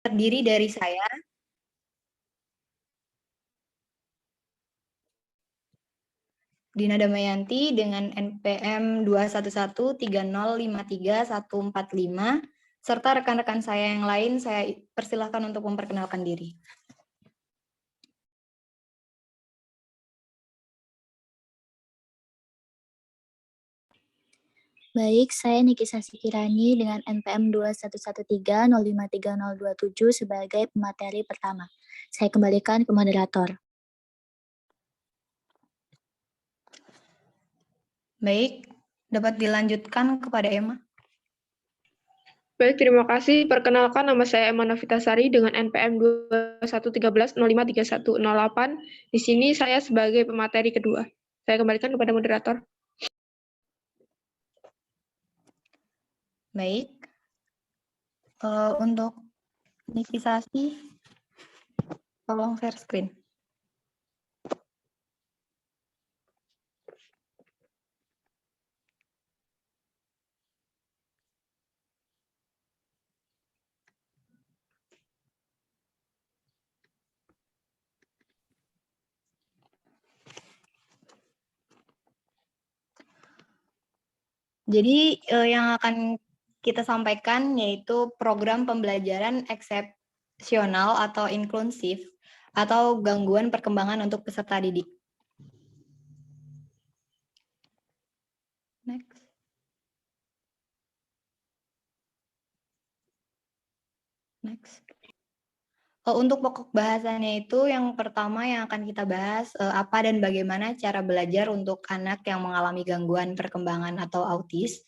terdiri dari saya, Dina Damayanti dengan NPM 21130534145, serta rekan-rekan saya yang lain, saya persilahkan untuk memperkenalkan diri. Baik, saya Niki Sasikirani dengan NPM 21130530027 sebagai pemateri pertama. Saya kembalikan ke moderator. Baik, dapat dilanjutkan kepada Emma. Baik, terima kasih. Perkenalkan, nama saya Emma Novitasari dengan NPM 2113053108. Di sini saya sebagai pemateri kedua. Saya kembalikan kepada moderator. Baik, untuk Nikisasi, tolong share screen. Jadi yang akan kita sampaikan yaitu program pembelajaran eksepsional atau inklusif atau gangguan perkembangan untuk peserta didik. Next. Next. Untuk pokok bahasannya itu yang pertama yang akan kita bahas apa dan bagaimana cara belajar untuk anak yang mengalami gangguan perkembangan atau autis.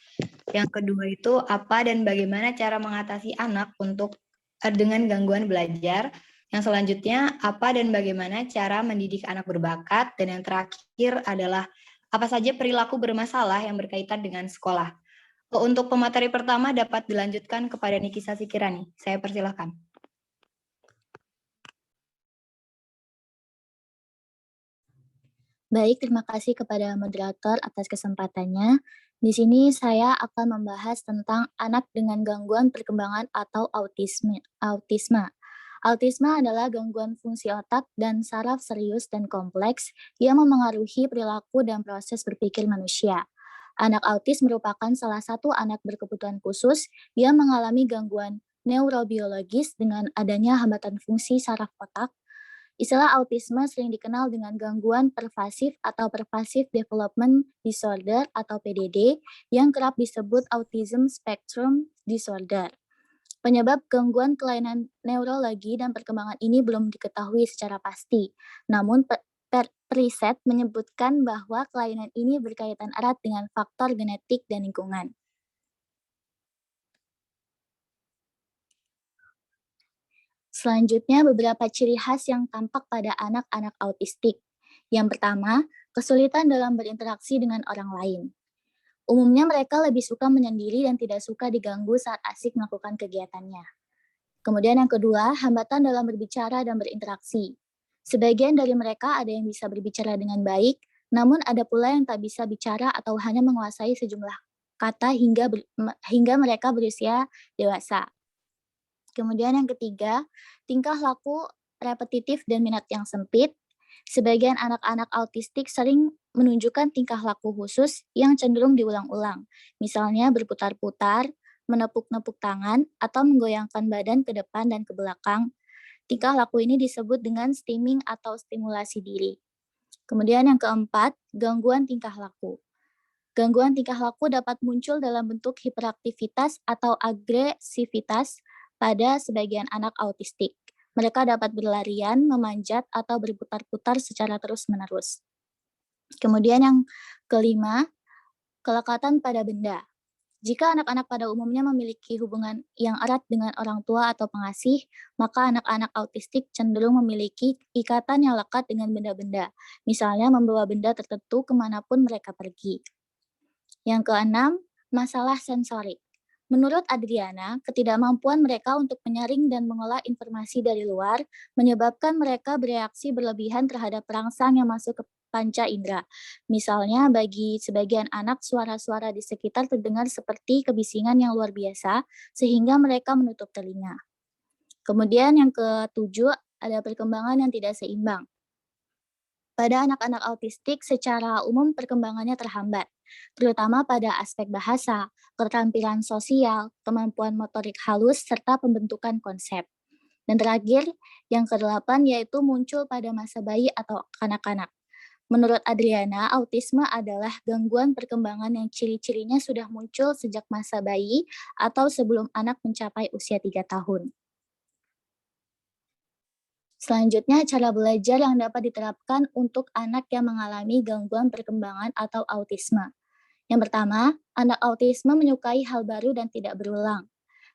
Yang kedua itu apa dan bagaimana cara mengatasi anak untuk dengan gangguan belajar. Yang selanjutnya apa dan bagaimana cara mendidik anak berbakat. Dan yang terakhir adalah apa saja perilaku bermasalah yang berkaitan dengan sekolah. Untuk pemateri pertama dapat dilanjutkan kepada Niki Sasikirani. Saya persilahkan. Baik, terima kasih kepada moderator atas kesempatannya. Di sini saya akan membahas tentang anak dengan gangguan perkembangan atau autisme. Autisme adalah gangguan fungsi otak dan saraf serius dan kompleks yang memengaruhi perilaku dan proses berpikir manusia. Anak autis merupakan salah satu anak berkebutuhan khusus yang mengalami gangguan neurobiologis dengan adanya hambatan fungsi saraf otak. Istilah autisme sering dikenal dengan gangguan pervasif atau pervasive development disorder atau PDD yang kerap disebut autism spectrum disorder. Penyebab gangguan kelainan neurologi dan perkembangan ini belum diketahui secara pasti. Namun riset menyebutkan bahwa kelainan ini berkaitan erat dengan faktor genetik dan lingkungan. Selanjutnya, beberapa ciri khas yang tampak pada anak-anak autistik. Yang pertama, kesulitan dalam berinteraksi dengan orang lain. Umumnya mereka lebih suka menyendiri dan tidak suka diganggu saat asik melakukan kegiatannya. Kemudian yang kedua, hambatan dalam berbicara dan berinteraksi. Sebagian dari mereka ada yang bisa berbicara dengan baik, namun ada pula yang tak bisa bicara atau hanya menguasai sejumlah kata hingga mereka berusia dewasa. Kemudian yang ketiga, tingkah laku repetitif dan minat yang sempit. Sebagian anak-anak autistik sering menunjukkan tingkah laku khusus yang cenderung diulang-ulang. Misalnya berputar-putar, menepuk-nepuk tangan, atau menggoyangkan badan ke depan dan ke belakang. Tingkah laku ini disebut dengan stimming atau stimulasi diri. Kemudian yang keempat, gangguan tingkah laku. Gangguan tingkah laku dapat muncul dalam bentuk hiperaktivitas atau agresivitas pada sebagian anak autistik. Mereka dapat berlarian, memanjat, atau berputar-putar secara terus-menerus. Kemudian yang kelima, kelekatan pada benda. Jika anak-anak pada umumnya memiliki hubungan yang erat dengan orang tua atau pengasih, maka anak-anak autistik cenderung memiliki ikatan yang lekat dengan benda-benda, misalnya membawa benda tertentu kemanapun mereka pergi. Yang keenam, masalah sensorik. Menurut Adriana, ketidakmampuan mereka untuk menyaring dan mengolah informasi dari luar menyebabkan mereka bereaksi berlebihan terhadap perangsang yang masuk ke panca indera. Misalnya, bagi sebagian anak, suara-suara di sekitar terdengar seperti kebisingan yang luar biasa, sehingga mereka menutup telinga. Kemudian yang ketujuh, ada perkembangan yang tidak seimbang. Pada anak-anak autistik secara umum perkembangannya terhambat, terutama pada aspek bahasa, keterampilan sosial, kemampuan motorik halus, serta pembentukan konsep. Dan terakhir, yang kedelapan yaitu muncul pada masa bayi atau kanak-kanak. Menurut Adriana, autisme adalah gangguan perkembangan yang ciri-cirinya sudah muncul sejak masa bayi atau sebelum anak mencapai usia 3 tahun. Selanjutnya, cara belajar yang dapat diterapkan untuk anak yang mengalami gangguan perkembangan atau autisme. Yang pertama, anak autisme menyukai hal baru dan tidak berulang.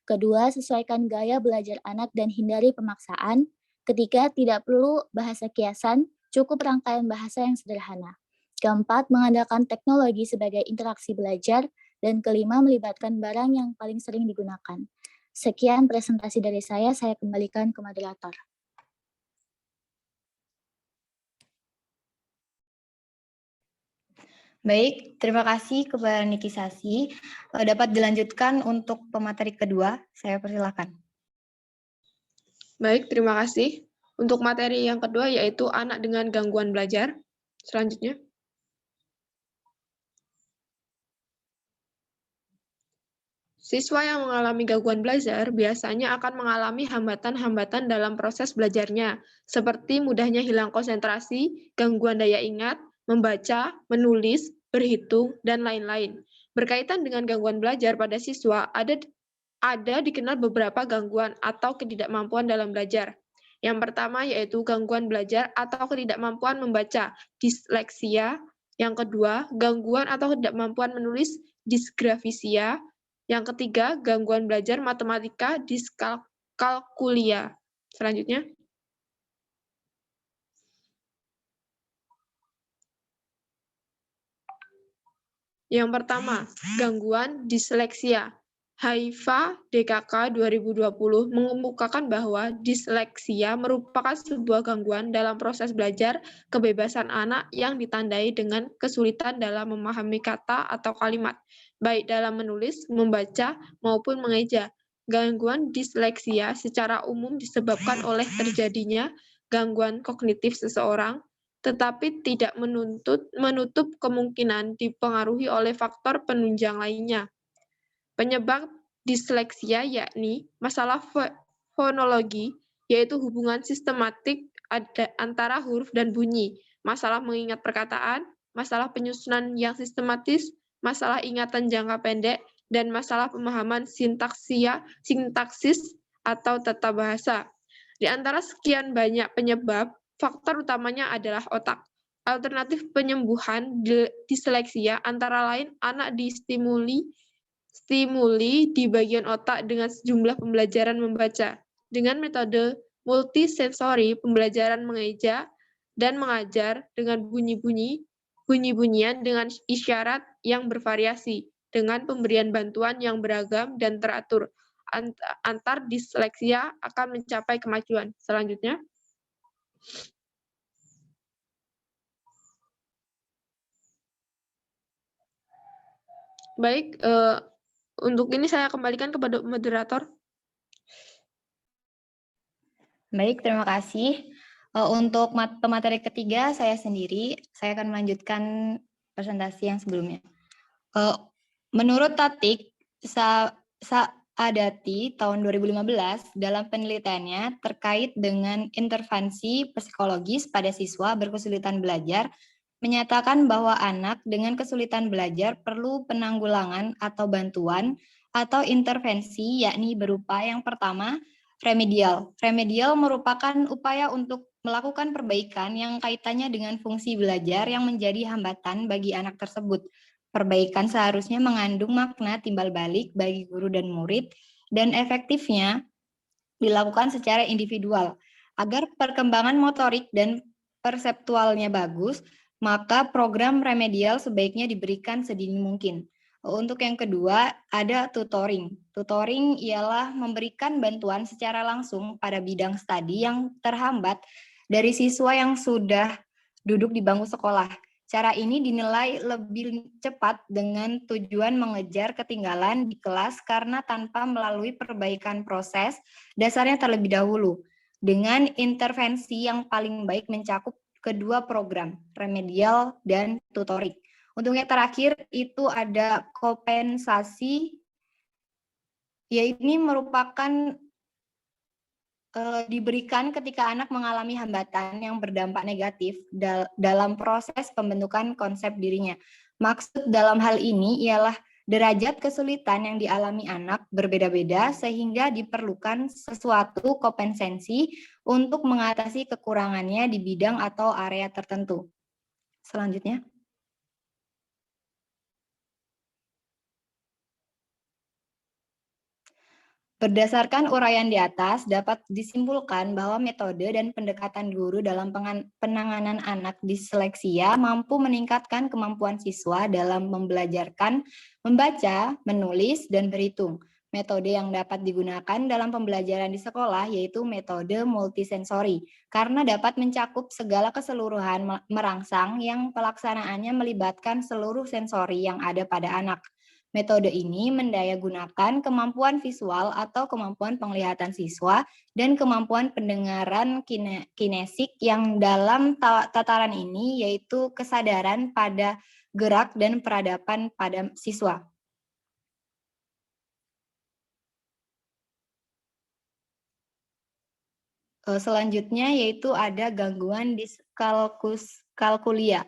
Kedua, sesuaikan gaya belajar anak dan hindari pemaksaan. Ketiga, tidak perlu bahasa kiasan, cukup rangkaian bahasa yang sederhana. Keempat, mengandalkan teknologi sebagai interaksi belajar. Dan kelima, melibatkan barang yang paling sering digunakan. Sekian presentasi dari saya kembalikan ke moderator. Baik, terima kasih kepada Niki Sasi. Dapat dilanjutkan untuk pemateri kedua, saya persilakan. Baik, terima kasih. Untuk materi yang kedua yaitu anak dengan gangguan belajar. Selanjutnya. Siswa yang mengalami gangguan belajar biasanya akan mengalami hambatan-hambatan dalam proses belajarnya, seperti mudahnya hilang konsentrasi, gangguan daya ingat, membaca, menulis, berhitung, dan lain-lain. Berkaitan dengan gangguan belajar pada siswa, ada dikenal beberapa gangguan atau ketidakmampuan dalam belajar. Yang pertama yaitu gangguan belajar atau ketidakmampuan membaca, disleksia. Yang kedua, gangguan atau ketidakmampuan menulis, disgrafisia. Yang ketiga, gangguan belajar matematika, diskalkulia. Selanjutnya. Yang pertama, gangguan disleksia. Haifa DKK 2020 mengemukakan bahwa disleksia merupakan sebuah gangguan dalam proses belajar kebebasan anak yang ditandai dengan kesulitan dalam memahami kata atau kalimat, baik dalam menulis, membaca, maupun mengeja. Gangguan disleksia secara umum disebabkan oleh terjadinya gangguan kognitif seseorang, tetapi tidak menutup kemungkinan dipengaruhi oleh faktor penunjang lainnya. Penyebab disleksia yakni masalah fonologi, yaitu hubungan sistematik antara huruf dan bunyi, masalah mengingat perkataan, masalah penyusunan yang sistematis, masalah ingatan jangka pendek, dan masalah pemahaman sintaksis atau tata bahasa. Di antara sekian banyak penyebab, faktor utamanya adalah otak. Alternatif penyembuhan disleksia antara lain anak stimuli di bagian otak dengan sejumlah pembelajaran membaca. Dengan metode multisensori, pembelajaran mengeja dan mengajar dengan bunyi-bunyian dengan isyarat yang bervariasi, dengan pemberian bantuan yang beragam dan teratur. Antar disleksia akan mencapai kemajuan. Selanjutnya. Baik, untuk ini saya kembalikan kepada moderator. Baik, terima kasih. Untuk pemateri ketiga, saya sendiri, saya akan melanjutkan presentasi yang sebelumnya. Menurut Tatik Saadati tahun 2015, dalam penelitiannya terkait dengan intervensi psikologis pada siswa berkesulitan belajar, menyatakan bahwa anak dengan kesulitan belajar perlu penanggulangan atau bantuan atau intervensi, yakni berupa yang pertama, remedial. Remedial merupakan upaya untuk melakukan perbaikan yang kaitannya dengan fungsi belajar yang menjadi hambatan bagi anak tersebut. Perbaikan seharusnya mengandung makna timbal balik bagi guru dan murid, dan efektifnya dilakukan secara individual. Agar perkembangan motorik dan perseptualnya bagus, maka program remedial sebaiknya diberikan sedini mungkin. Untuk yang kedua, ada tutoring. Tutoring ialah memberikan bantuan secara langsung pada bidang studi yang terhambat dari siswa yang sudah duduk di bangku sekolah. Cara ini dinilai lebih cepat dengan tujuan mengejar ketinggalan di kelas karena tanpa melalui perbaikan proses dasarnya terlebih dahulu. Dengan intervensi yang paling baik mencakup kedua program, remedial dan tutorik. Untuk yang terakhir itu ada kompensasi, yaitu ini merupakan diberikan ketika anak mengalami hambatan yang berdampak negatif dalam proses pembentukan konsep dirinya. Maksud dalam hal ini ialah derajat kesulitan yang dialami anak berbeda-beda sehingga diperlukan sesuatu kompensasi untuk mengatasi kekurangannya di bidang atau area tertentu. Selanjutnya. Berdasarkan uraian di atas, dapat disimpulkan bahwa metode dan pendekatan guru dalam penanganan anak disleksia mampu meningkatkan kemampuan siswa dalam membelajarkan, membaca, menulis, dan berhitung. Metode yang dapat digunakan dalam pembelajaran di sekolah yaitu metode multisensori, karena dapat mencakup segala keseluruhan merangsang yang pelaksanaannya melibatkan seluruh sensori yang ada pada anak. Metode ini mendayagunakan kemampuan visual atau kemampuan penglihatan siswa dan kemampuan pendengaran kinesik yang dalam tataran ini yaitu kesadaran pada gerak dan peradaban pada siswa. Selanjutnya yaitu ada gangguan diskalkulia.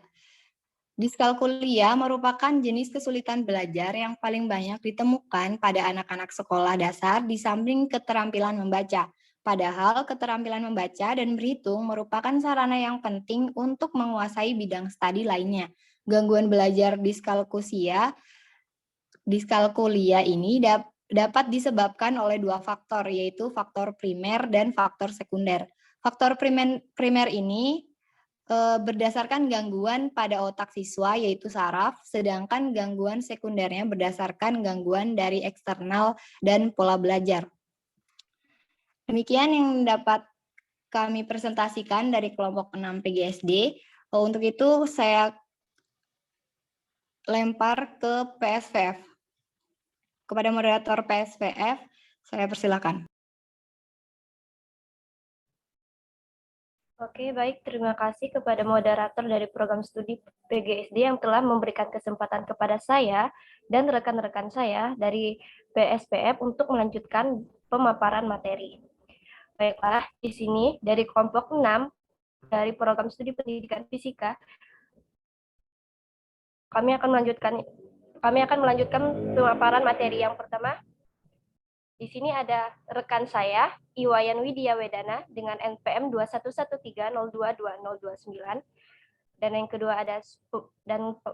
Diskalkulia merupakan jenis kesulitan belajar yang paling banyak ditemukan pada anak-anak sekolah dasar di samping keterampilan membaca. Padahal keterampilan membaca dan berhitung merupakan sarana yang penting untuk menguasai bidang studi lainnya. Gangguan belajar diskalkulia ini dapat disebabkan oleh dua faktor, yaitu faktor primer dan faktor sekunder. Faktor primer ini berdasarkan gangguan pada otak siswa yaitu saraf, sedangkan gangguan sekundernya berdasarkan gangguan dari eksternal dan pola belajar. Demikian yang dapat kami presentasikan dari kelompok 6 PGSD. Untuk itu saya lempar ke PSVF. Kepada moderator PSVF, saya persilakan. Oke, baik. Terima kasih kepada moderator dari program studi PGSD yang telah memberikan kesempatan kepada saya dan rekan-rekan saya dari PSPF untuk melanjutkan pemaparan materi. Baiklah, di sini dari kelompok 6 dari program studi pendidikan fisika, kami akan melanjutkan pemaparan materi yang pertama. Di sini ada rekan saya, Iwayan Widya Wedana dengan NPM 2113022029. Dan yang kedua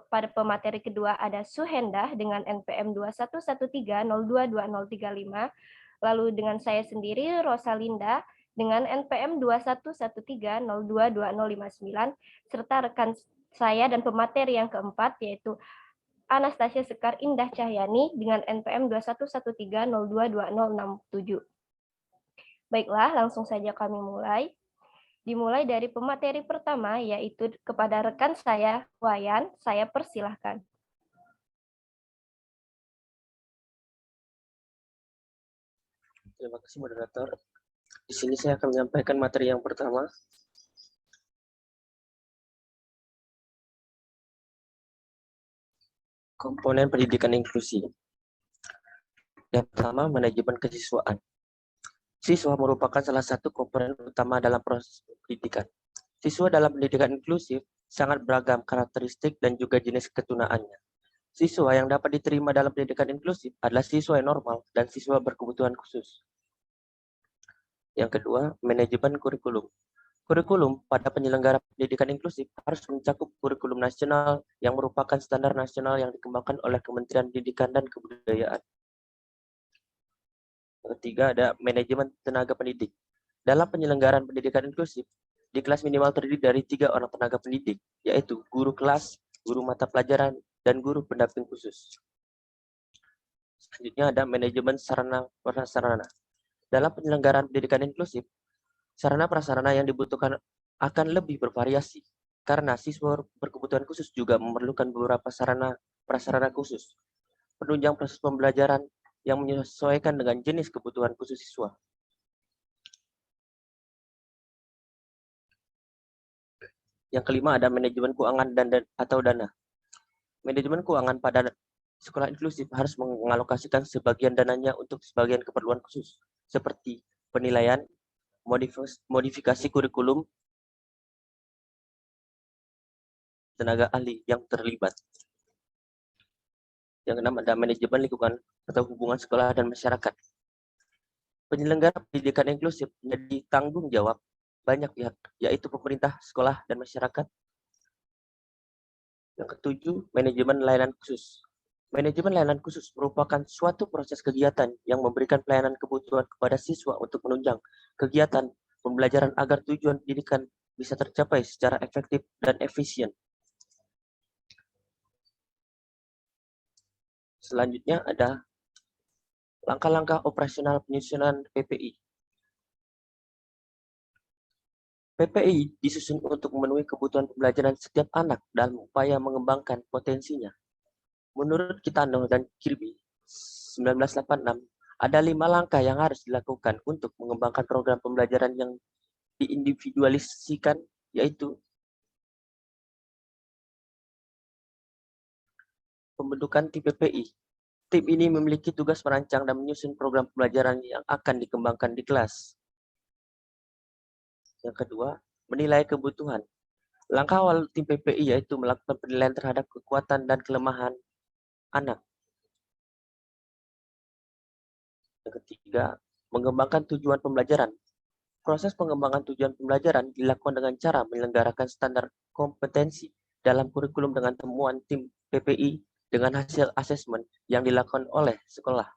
pada pemateri kedua ada Suhenda dengan NPM 2113022035. Lalu dengan saya sendiri Rosalinda dengan NPM 2113022059 serta rekan saya dan pemateri yang keempat yaitu Anastasia Sekar Indah Cahyani dengan NPM 2113022067. Baiklah, langsung saja kami mulai. Dimulai dari pemateri pertama, yaitu kepada rekan saya, Wayan, saya persilahkan. Terima kasih, moderator. Di sini saya akan menyampaikan materi yang pertama. Komponen pendidikan inklusi. Yang pertama, manajemen kesiswaan. Siswa merupakan salah satu komponen utama dalam proses pendidikan. Siswa dalam pendidikan inklusif sangat beragam karakteristik dan juga jenis ketunaannya. Siswa yang dapat diterima dalam pendidikan inklusif adalah siswa yang normal dan siswa berkebutuhan khusus. Yang kedua, manajemen kurikulum. Kurikulum pada penyelenggara pendidikan inklusif harus mencakup kurikulum nasional yang merupakan standar nasional yang dikembangkan oleh Kementerian Pendidikan dan Kebudayaan. Yang ketiga ada manajemen tenaga pendidik. Dalam penyelenggaraan pendidikan inklusif, di kelas minimal terdiri dari 3 orang tenaga pendidik, yaitu guru kelas, guru mata pelajaran, dan guru pendamping khusus. Selanjutnya ada manajemen sarana prasarana. Dalam penyelenggaraan pendidikan inklusif, sarana prasarana yang dibutuhkan akan lebih bervariasi. karena siswa berkebutuhan khusus juga memerlukan beberapa prasarana khusus, penunjang proses pembelajaran yang menyesuaikan dengan jenis kebutuhan khusus siswa. Yang kelima ada manajemen keuangan atau dana. Manajemen keuangan pada sekolah inklusif harus mengalokasikan sebagian dananya untuk sebagian keperluan khusus, seperti penilaian, modifikasi kurikulum, tenaga ahli yang terlibat. Yang keenam ada manajemen lingkungan atau hubungan sekolah dan masyarakat. Penyelenggara pendidikan inklusif menjadi tanggung jawab banyak pihak, yaitu pemerintah, sekolah, dan masyarakat. Yang ketujuh, manajemen layanan khusus. Manajemen layanan khusus merupakan suatu proses kegiatan yang memberikan pelayanan kebutuhan kepada siswa untuk menunjang kegiatan pembelajaran agar tujuan pendidikan bisa tercapai secara efektif dan efisien. Selanjutnya ada langkah-langkah operasional penyusunan PPI. PPI disusun untuk memenuhi kebutuhan pembelajaran setiap anak dalam upaya mengembangkan potensinya. Menurut Kitano dan Kirby, 1986, ada 5 langkah yang harus dilakukan untuk mengembangkan program pembelajaran yang diindividualisikan, yaitu pembentukan tim PPI. Tim ini memiliki tugas merancang dan menyusun program pembelajaran yang akan dikembangkan di kelas. Yang kedua, menilai kebutuhan. Langkah awal tim PPI yaitu melakukan penilaian terhadap kekuatan dan kelemahan anak. Yang ketiga, mengembangkan tujuan pembelajaran. Proses pengembangan tujuan pembelajaran dilakukan dengan cara menyelenggarakan standar kompetensi dalam kurikulum dengan temuan tim PPI dengan hasil asesmen yang dilakukan oleh sekolah.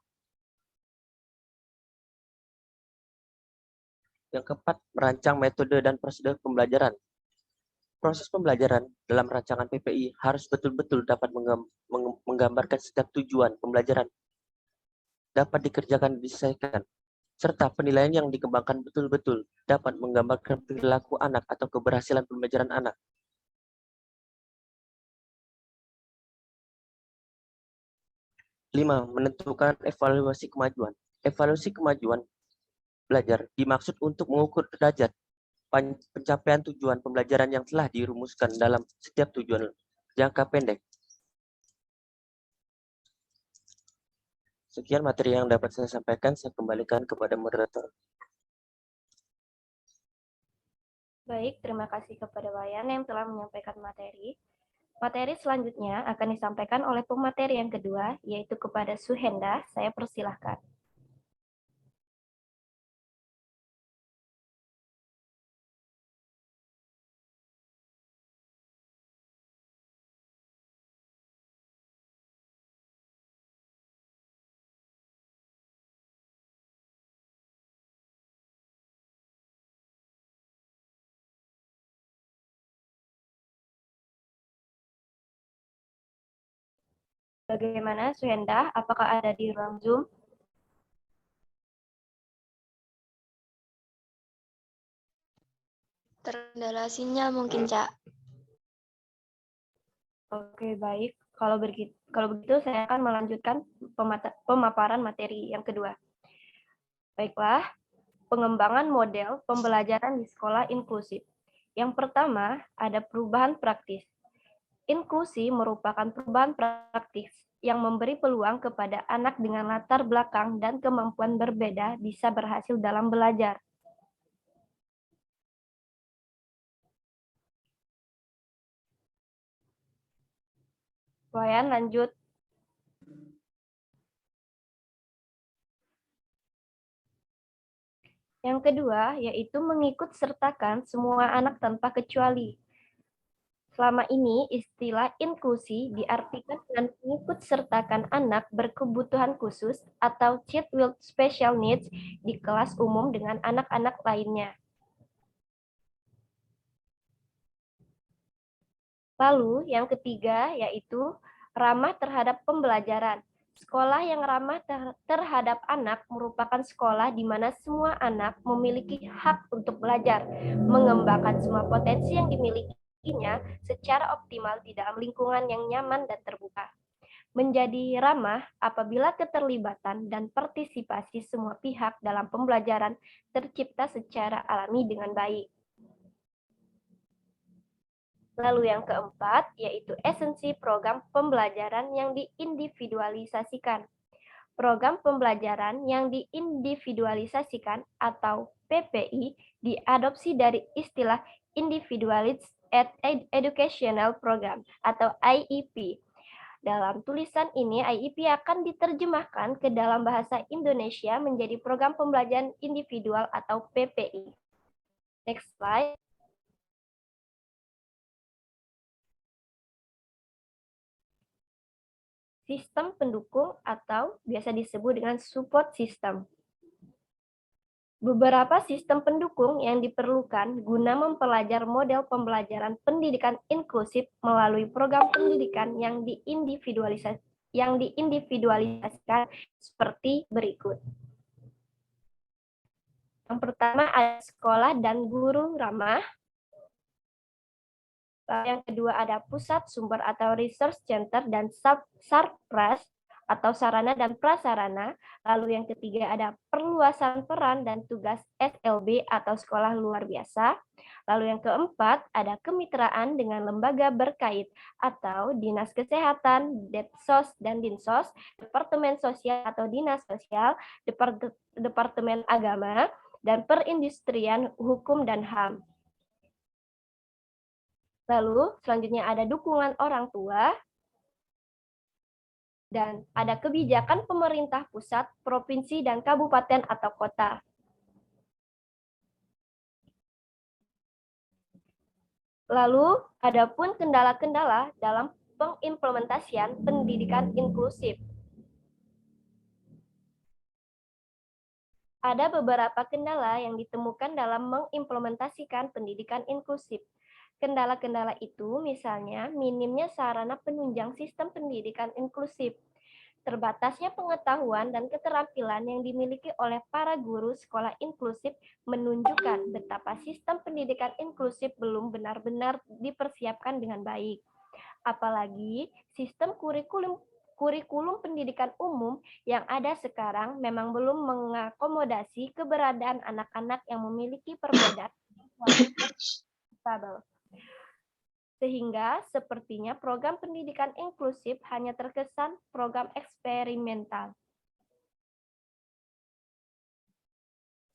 Yang keempat, merancang metode dan prosedur pembelajaran. Proses pembelajaran dalam rancangan PPI harus betul-betul dapat menggambarkan setiap tujuan pembelajaran, dapat dikerjakan dan diselesaikan, serta penilaian yang dikembangkan betul-betul dapat menggambarkan perilaku anak atau keberhasilan pembelajaran anak. Lima, menentukan evaluasi kemajuan. Evaluasi kemajuan belajar dimaksud untuk mengukur derajat pencapaian tujuan pembelajaran yang telah dirumuskan dalam setiap tujuan jangka pendek. Sekian materi yang dapat saya sampaikan, saya kembalikan kepada moderator. Baik, terima kasih kepada Wayan yang telah menyampaikan materi. Materi selanjutnya akan disampaikan oleh pemateri yang kedua, yaitu kepada Suhenda. Saya persilahkan. Bagaimana, Suhenda? Apakah ada di ruang Zoom? Terkendala sinyal mungkin, Cak. Oke, baik. Kalau begitu, saya akan melanjutkan pemaparan materi yang kedua. Baiklah, pengembangan model pembelajaran di sekolah inklusif. Yang pertama, ada perubahan praktis. Inklusi merupakan perubahan praktis yang memberi peluang kepada anak dengan latar belakang dan kemampuan berbeda bisa berhasil dalam belajar. Wayan, lanjut. Yang kedua, yaitu mengikut sertakan semua anak tanpa kecuali. Selama ini, istilah inklusi diartikan dengan mengikut sertakan anak berkebutuhan khusus atau child with special needs di kelas umum dengan anak-anak lainnya. Lalu, yang ketiga, yaitu ramah terhadap pembelajaran. Sekolah yang ramah terhadap anak merupakan sekolah di mana semua anak memiliki hak untuk belajar, mengembangkan semua potensi yang dimiliki dirinya secara optimal di dalam lingkungan yang nyaman dan terbuka. Menjadi ramah apabila keterlibatan dan partisipasi semua pihak dalam pembelajaran tercipta secara alami dengan baik. Lalu yang keempat, yaitu esensi program pembelajaran yang diindividualisasikan. Program pembelajaran yang diindividualisasikan atau PPI diadopsi dari istilah Individualized Educational Program atau IEP. Dalam tulisan ini, IEP akan diterjemahkan ke dalam bahasa Indonesia menjadi program pembelajaran individual atau PPI. Next slide. Sistem pendukung atau biasa disebut dengan support system. Beberapa sistem pendukung yang diperlukan guna mempelajari model pembelajaran pendidikan inklusif melalui program pendidikan yang diindividualisasikan seperti berikut. Yang pertama ada sekolah dan guru ramah. Yang kedua ada pusat sumber atau research center dan sarpras atau sarana dan prasarana. Lalu yang ketiga ada perluasan peran dan tugas SLB atau sekolah luar biasa. Lalu yang keempat ada kemitraan dengan lembaga berkait atau Dinas Kesehatan, Depsos dan Dinsos, Departemen Sosial atau Dinas Sosial, Departemen Agama, dan Perindustrian Hukum dan HAM. Lalu selanjutnya ada dukungan orang tua, dan ada kebijakan pemerintah pusat, provinsi, dan kabupaten atau kota. Lalu, ada pun kendala-kendala dalam pengimplementasian pendidikan inklusif. Ada beberapa kendala yang ditemukan dalam mengimplementasikan pendidikan inklusif. Kendala-kendala itu misalnya minimnya sarana penunjang sistem pendidikan inklusif, terbatasnya pengetahuan dan keterampilan yang dimiliki oleh para guru sekolah inklusif menunjukkan betapa sistem pendidikan inklusif belum benar-benar dipersiapkan dengan baik. Apalagi sistem kurikulum pendidikan umum yang ada sekarang memang belum mengakomodasi keberadaan anak-anak yang memiliki perbedaan difabel. Sehingga sepertinya program pendidikan inklusif hanya terkesan program eksperimental.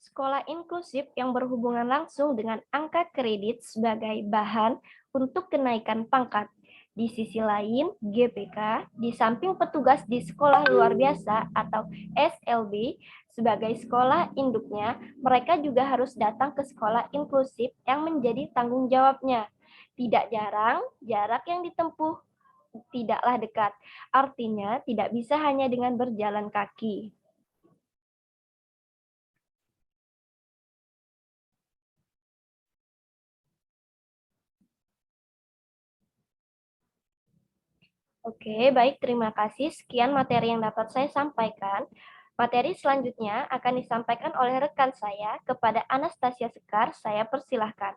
Sekolah inklusif yang berhubungan langsung dengan angka kredit sebagai bahan untuk kenaikan pangkat. Di sisi lain, GPK di samping petugas di sekolah luar biasa atau SLB sebagai sekolah induknya, mereka juga harus datang ke sekolah inklusif yang menjadi tanggung jawabnya. Tidak jarang, jarak yang ditempuh tidaklah dekat. Artinya, tidak bisa hanya dengan berjalan kaki. Oke, baik. Terima kasih. Sekian materi yang dapat saya sampaikan. Materi selanjutnya akan disampaikan oleh rekan saya kepada Anastasia Sekar. Saya persilahkan.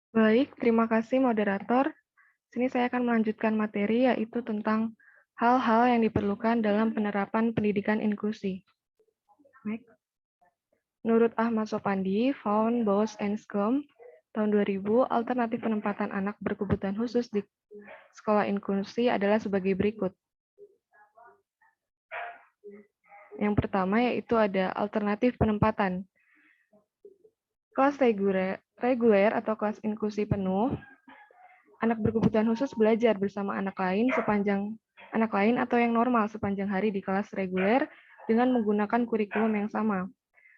Baik, terima kasih moderator. Sini saya akan melanjutkan materi yaitu tentang hal-hal yang diperlukan dalam penerapan pendidikan inklusi. Baik. Menurut Ahmad Sopandi, Found, Bose, and Scrum, tahun 2000, alternatif penempatan anak berkebutuhan khusus di sekolah inklusi adalah sebagai berikut. Yang pertama yaitu ada alternatif penempatan. Kelas reguler atau kelas inklusi penuh, anak berkebutuhan khusus belajar bersama anak lain atau yang normal sepanjang hari di kelas reguler dengan menggunakan kurikulum yang sama.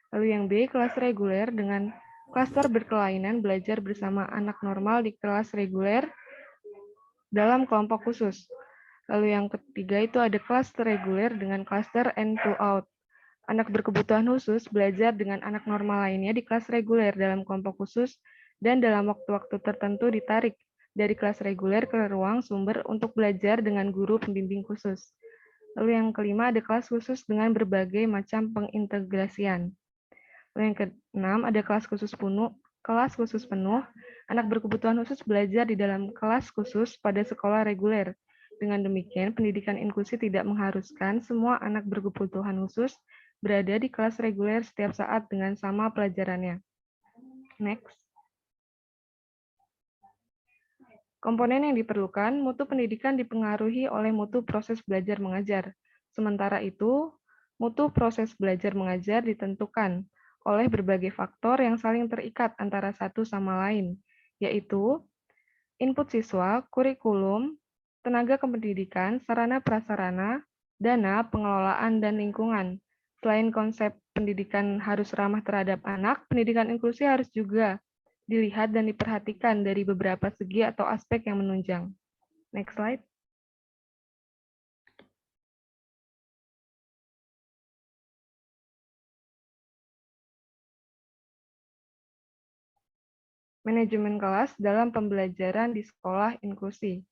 Lalu yang B, kelas reguler dengan klaster berkelainan belajar bersama anak normal di kelas reguler dalam kelompok khusus. Lalu yang ketiga itu ada klaster reguler dengan klaster end-to-out. Anak berkebutuhan khusus belajar dengan anak normal lainnya di kelas reguler dalam kelompok khusus dan dalam waktu-waktu tertentu ditarik dari kelas reguler ke ruang sumber untuk belajar dengan guru pembimbing khusus. Lalu yang kelima ada kelas khusus dengan berbagai macam pengintegrasian. Lalu yang keenam ada kelas khusus kelas khusus penuh, anak berkebutuhan khusus belajar di dalam kelas khusus pada sekolah reguler. Dengan demikian, pendidikan inklusi tidak mengharuskan semua anak berkebutuhan khusus berada di kelas reguler setiap saat dengan sama pelajarannya. Next. Komponen yang diperlukan, mutu pendidikan dipengaruhi oleh mutu proses belajar mengajar. Sementara itu, mutu proses belajar mengajar ditentukan oleh berbagai faktor yang saling terikat antara satu sama lain, yaitu input siswa, kurikulum, tenaga kependidikan, sarana prasarana, dana, pengelolaan, dan lingkungan. Selain konsep pendidikan harus ramah terhadap anak, pendidikan inklusi harus juga dilihat dan diperhatikan dari beberapa segi atau aspek yang menunjang. Next slide. Manajemen kelas dalam pembelajaran di sekolah inklusi.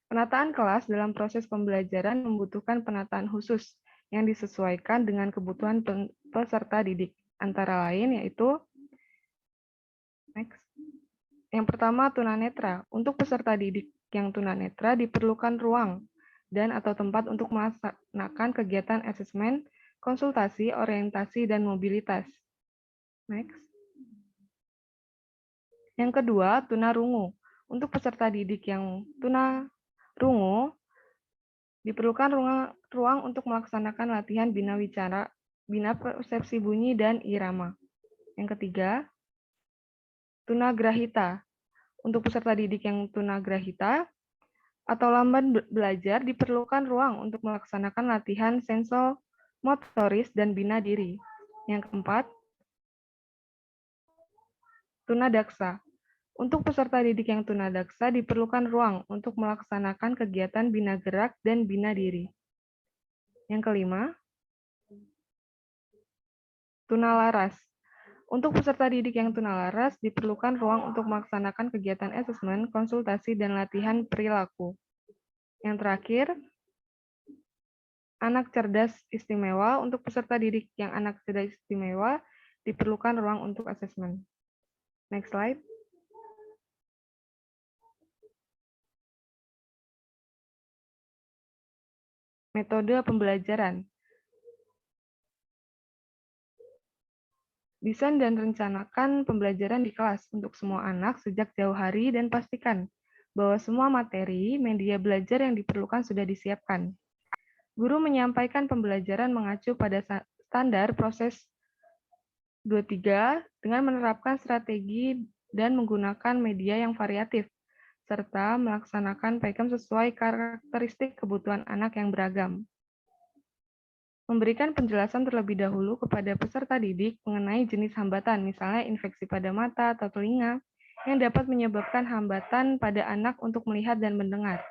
Penataan kelas dalam proses pembelajaran membutuhkan penataan khusus yang disesuaikan dengan kebutuhan peserta didik. Antara lain yaitu next. Yang pertama, tunanetra. Untuk peserta didik yang tunanetra diperlukan ruang dan atau tempat untuk melaksanakan kegiatan asesmen, konsultasi, orientasi, dan mobilitas. Next. Yang kedua, tunarungu. Untuk peserta didik yang tunarungu, diperlukan ruang untuk melaksanakan latihan bina wicara, bina persepsi bunyi, dan irama. Yang ketiga, tunagrahita. Untuk peserta didik yang tunagrahita atau lamban belajar diperlukan ruang untuk melaksanakan latihan sensomotoris dan bina diri. Yang keempat, tunadaksa. Untuk peserta didik yang tunadaksa diperlukan ruang untuk melaksanakan kegiatan bina gerak dan bina diri. Yang kelima, tunalaras. Untuk peserta didik yang tunalaras diperlukan ruang untuk melaksanakan kegiatan asesmen, konsultasi, dan latihan perilaku. Yang terakhir, anak cerdas istimewa. Untuk peserta didik yang anak cerdas istimewa diperlukan ruang untuk asesmen. Next slide. Metode pembelajaran. Desain dan rencanakan pembelajaran di kelas untuk semua anak sejak jauh hari dan pastikan bahwa semua materi, media belajar yang diperlukan sudah disiapkan. Guru menyampaikan pembelajaran mengacu pada standar proses 23 dengan menerapkan strategi dan menggunakan media yang variatif, serta melaksanakan PKM sesuai karakteristik kebutuhan anak yang beragam. Memberikan penjelasan terlebih dahulu kepada peserta didik mengenai jenis hambatan, misalnya infeksi pada mata atau telinga, yang dapat menyebabkan hambatan pada anak untuk melihat dan mendengar.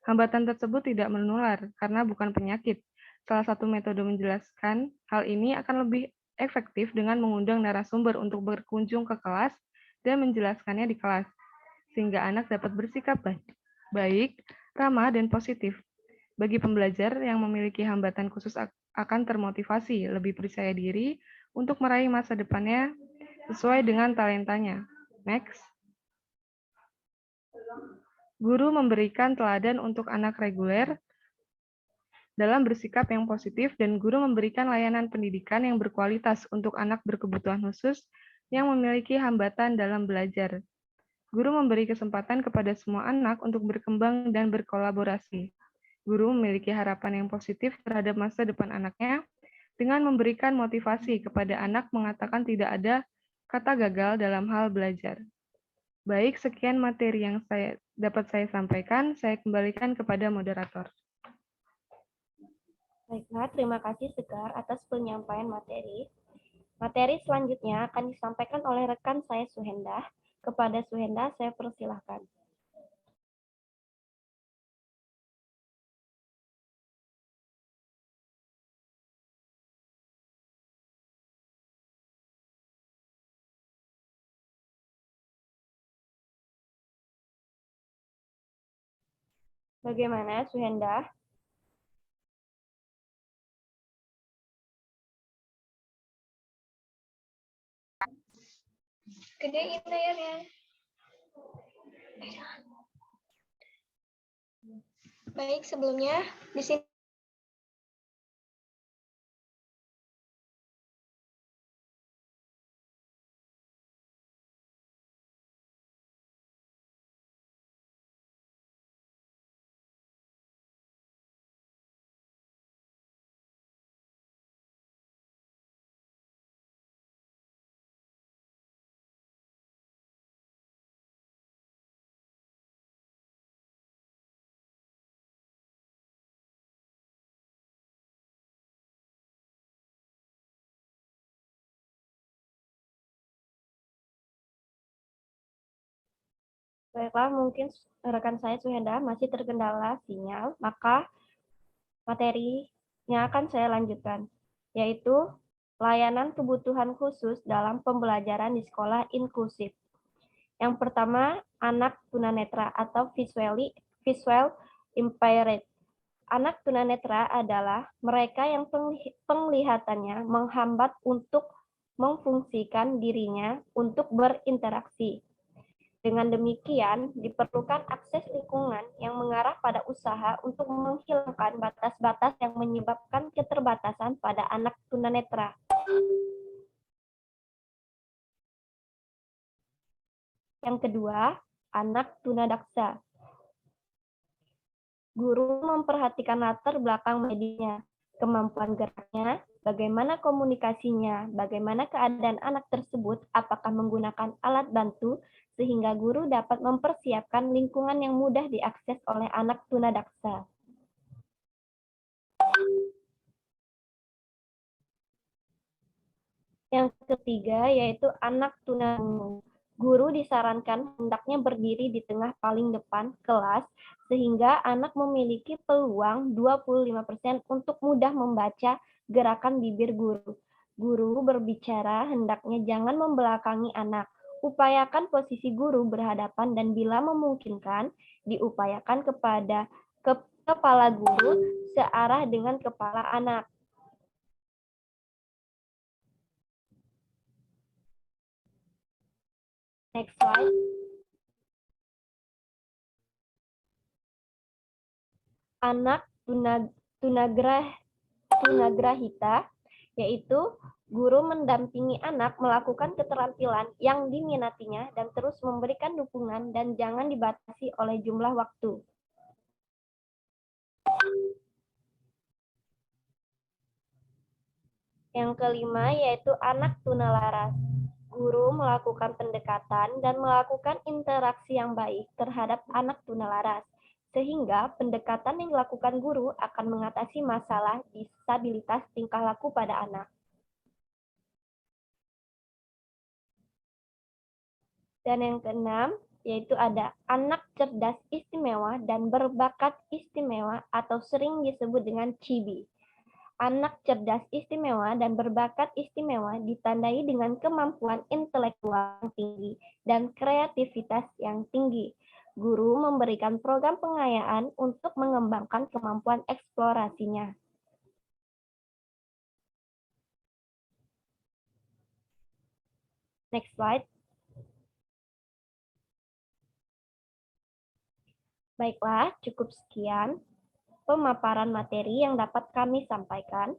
Hambatan tersebut tidak menular karena bukan penyakit. Salah satu metode menjelaskan hal ini akan lebih efektif dengan mengundang narasumber untuk berkunjung ke kelas dan menjelaskannya di kelas, sehingga anak dapat bersikap baik, ramah, dan positif. Bagi pembelajar yang memiliki hambatan khusus akan termotivasi, lebih percaya diri untuk meraih masa depannya sesuai dengan talentanya. Next. Guru memberikan teladan untuk anak reguler dalam bersikap yang positif dan guru memberikan layanan pendidikan yang berkualitas untuk anak berkebutuhan khusus yang memiliki hambatan dalam belajar. Guru memberi kesempatan kepada semua anak untuk berkembang dan berkolaborasi. Guru memiliki harapan yang positif terhadap masa depan anaknya dengan memberikan motivasi kepada anak mengatakan tidak ada kata gagal dalam hal belajar. Baik, sekian materi yang dapat saya sampaikan. Saya kembalikan kepada moderator. Baiklah, terima kasih Sekar atas penyampaian materi. Materi selanjutnya akan disampaikan oleh rekan saya Suhendah. Kepada Suhendah, saya persilahkan. Bagaimana, Suhendah? Gedein layarnya. Baik, sebelumnya di sini Baiklah, mungkin rekan saya Suhenda masih terkendala sinyal, maka materinya akan saya lanjutkan, yaitu layanan kebutuhan khusus dalam pembelajaran di sekolah inklusif. Yang pertama, anak tunanetra atau visual impaired. Anak tunanetra adalah mereka yang penglihatannya menghambat untuk memfungsikan dirinya untuk berinteraksi. Dengan demikian, diperlukan akses lingkungan yang mengarah pada usaha untuk menghilangkan batas-batas yang menyebabkan keterbatasan pada anak tunanetra. Yang kedua, anak tunadaksa. Guru memperhatikan latar belakang medianya, kemampuan geraknya, bagaimana komunikasinya, bagaimana keadaan anak tersebut, apakah menggunakan alat bantu, sehingga guru dapat mempersiapkan lingkungan yang mudah diakses oleh anak tunadaksa. Yang ketiga yaitu anak tunarungu. Guru disarankan hendaknya berdiri di tengah paling depan kelas sehingga anak memiliki peluang 25% untuk mudah membaca gerakan bibir guru. Guru berbicara hendaknya jangan membelakangi anak. Upayakan posisi guru berhadapan dan bila memungkinkan diupayakan kepada kepala guru searah dengan kepala anak. Next slide. Anak tunagrahita, yaitu guru mendampingi anak melakukan keterampilan yang diminatinya dan terus memberikan dukungan dan jangan dibatasi oleh jumlah waktu. Yang kelima yaitu anak tunalaras. Guru melakukan pendekatan dan melakukan interaksi yang baik terhadap anak tunalaras, sehingga pendekatan yang dilakukan guru akan mengatasi masalah disabilitas tingkah laku pada anak. Dan yang keenam, yaitu ada anak cerdas istimewa dan berbakat istimewa atau sering disebut dengan CIBI. Anak cerdas istimewa dan berbakat istimewa ditandai dengan kemampuan intelektual yang tinggi dan kreativitas yang tinggi. Guru memberikan program pengayaan untuk mengembangkan kemampuan eksplorasinya. Next slide. Baiklah, cukup sekian pemaparan materi yang dapat kami sampaikan.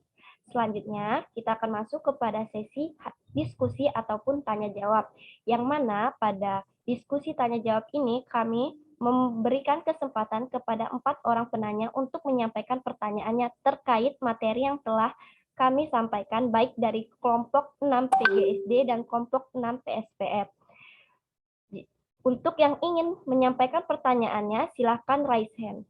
Selanjutnya, kita akan masuk kepada sesi diskusi ataupun tanya jawab, yang mana pada diskusi tanya jawab ini kami memberikan kesempatan kepada 4 orang penanya untuk menyampaikan pertanyaannya terkait materi yang telah kami sampaikan baik dari kelompok 6 PGSD dan kelompok 6 PSPF. Untuk yang ingin menyampaikan pertanyaannya, silakan raise hand.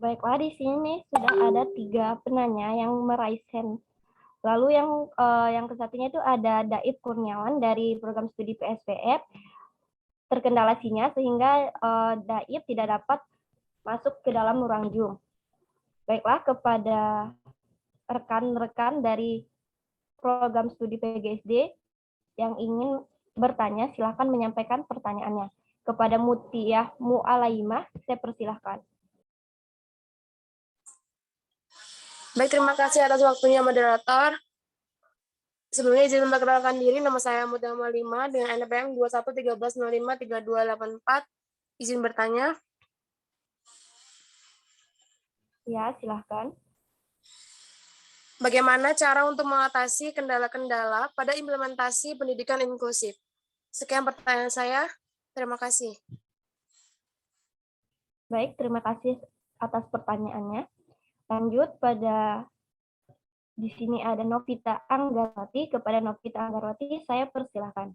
Baiklah, di sini sudah ada 3 penanya yang meraih hand. Lalu yang kesatunya itu ada Daib Kurniawan dari program studi PSPF. Terkendala sinyal sehingga Daib tidak dapat masuk ke dalam ruang Zoom. Baiklah, kepada rekan-rekan dari program studi PGSD yang ingin bertanya, silakan menyampaikan pertanyaannya. Kepada Mutiah Mu'alaimah, saya persilahkan. Baik, terima kasih atas waktunya moderator. Sebelumnya izin memperkenalkan diri, nama saya Mutia Mu'alaimah dengan NPM 2113053284. Izin bertanya. Ya, silahkan. Bagaimana cara untuk mengatasi kendala-kendala pada implementasi pendidikan inklusif? Sekian pertanyaan saya. Terima kasih. Baik, terima kasih atas pertanyaannya. Lanjut di sini ada Novita Anggarwati. Kepada Novita Anggarwati, saya persilahkan.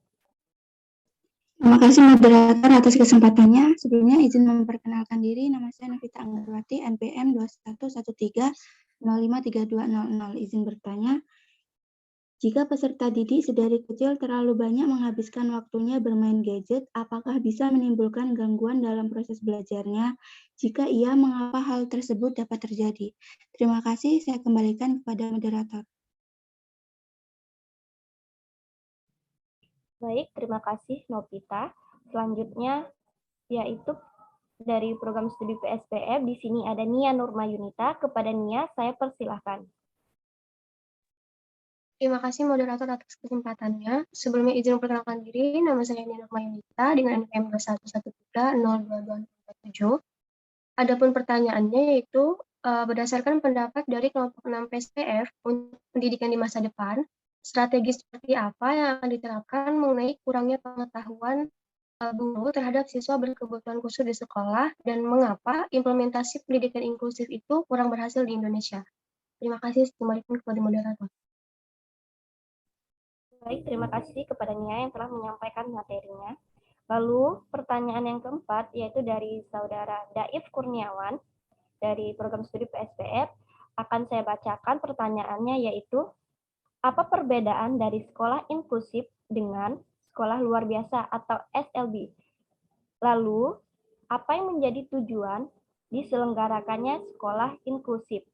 Terima kasih moderator atas kesempatannya. Sebelumnya izin memperkenalkan diri, nama saya Novita Anggarwati, NPM 2113053200. Izin bertanya, jika peserta didik sedari kecil terlalu banyak menghabiskan waktunya bermain gadget, apakah bisa menimbulkan gangguan dalam proses belajarnya? Jika iya, mengapa hal tersebut dapat terjadi? Terima kasih, saya kembalikan kepada moderator. Baik, terima kasih Novita. Selanjutnya yaitu dari program studi PSPF, di sini ada Nia Nurma Yunita. Kepada Nia, saya persilahkan. Terima kasih moderator atas kesempatannya. Sebelumnya izin memperkenalkan diri, nama saya Nina Mayunita dengan NPM 2113022247. Adapun pertanyaannya yaitu berdasarkan pendapat dari kelompok 6 PSPF untuk pendidikan di masa depan, strategi seperti apa yang akan diterapkan mengenai kurangnya pengetahuan guru terhadap siswa berkebutuhan khusus di sekolah dan mengapa implementasi pendidikan inklusif itu kurang berhasil di Indonesia. Terima kasih, kembalikan kepada moderator. Baik, terima kasih kepada Nia yang telah menyampaikan materinya. Lalu pertanyaan yang keempat yaitu dari saudara Daif Kurniawan dari program studi PSPF. Akan saya bacakan pertanyaannya, yaitu apa perbedaan dari sekolah inklusif dengan sekolah luar biasa atau SLB? Lalu apa yang menjadi tujuan diselenggarakannya sekolah inklusif?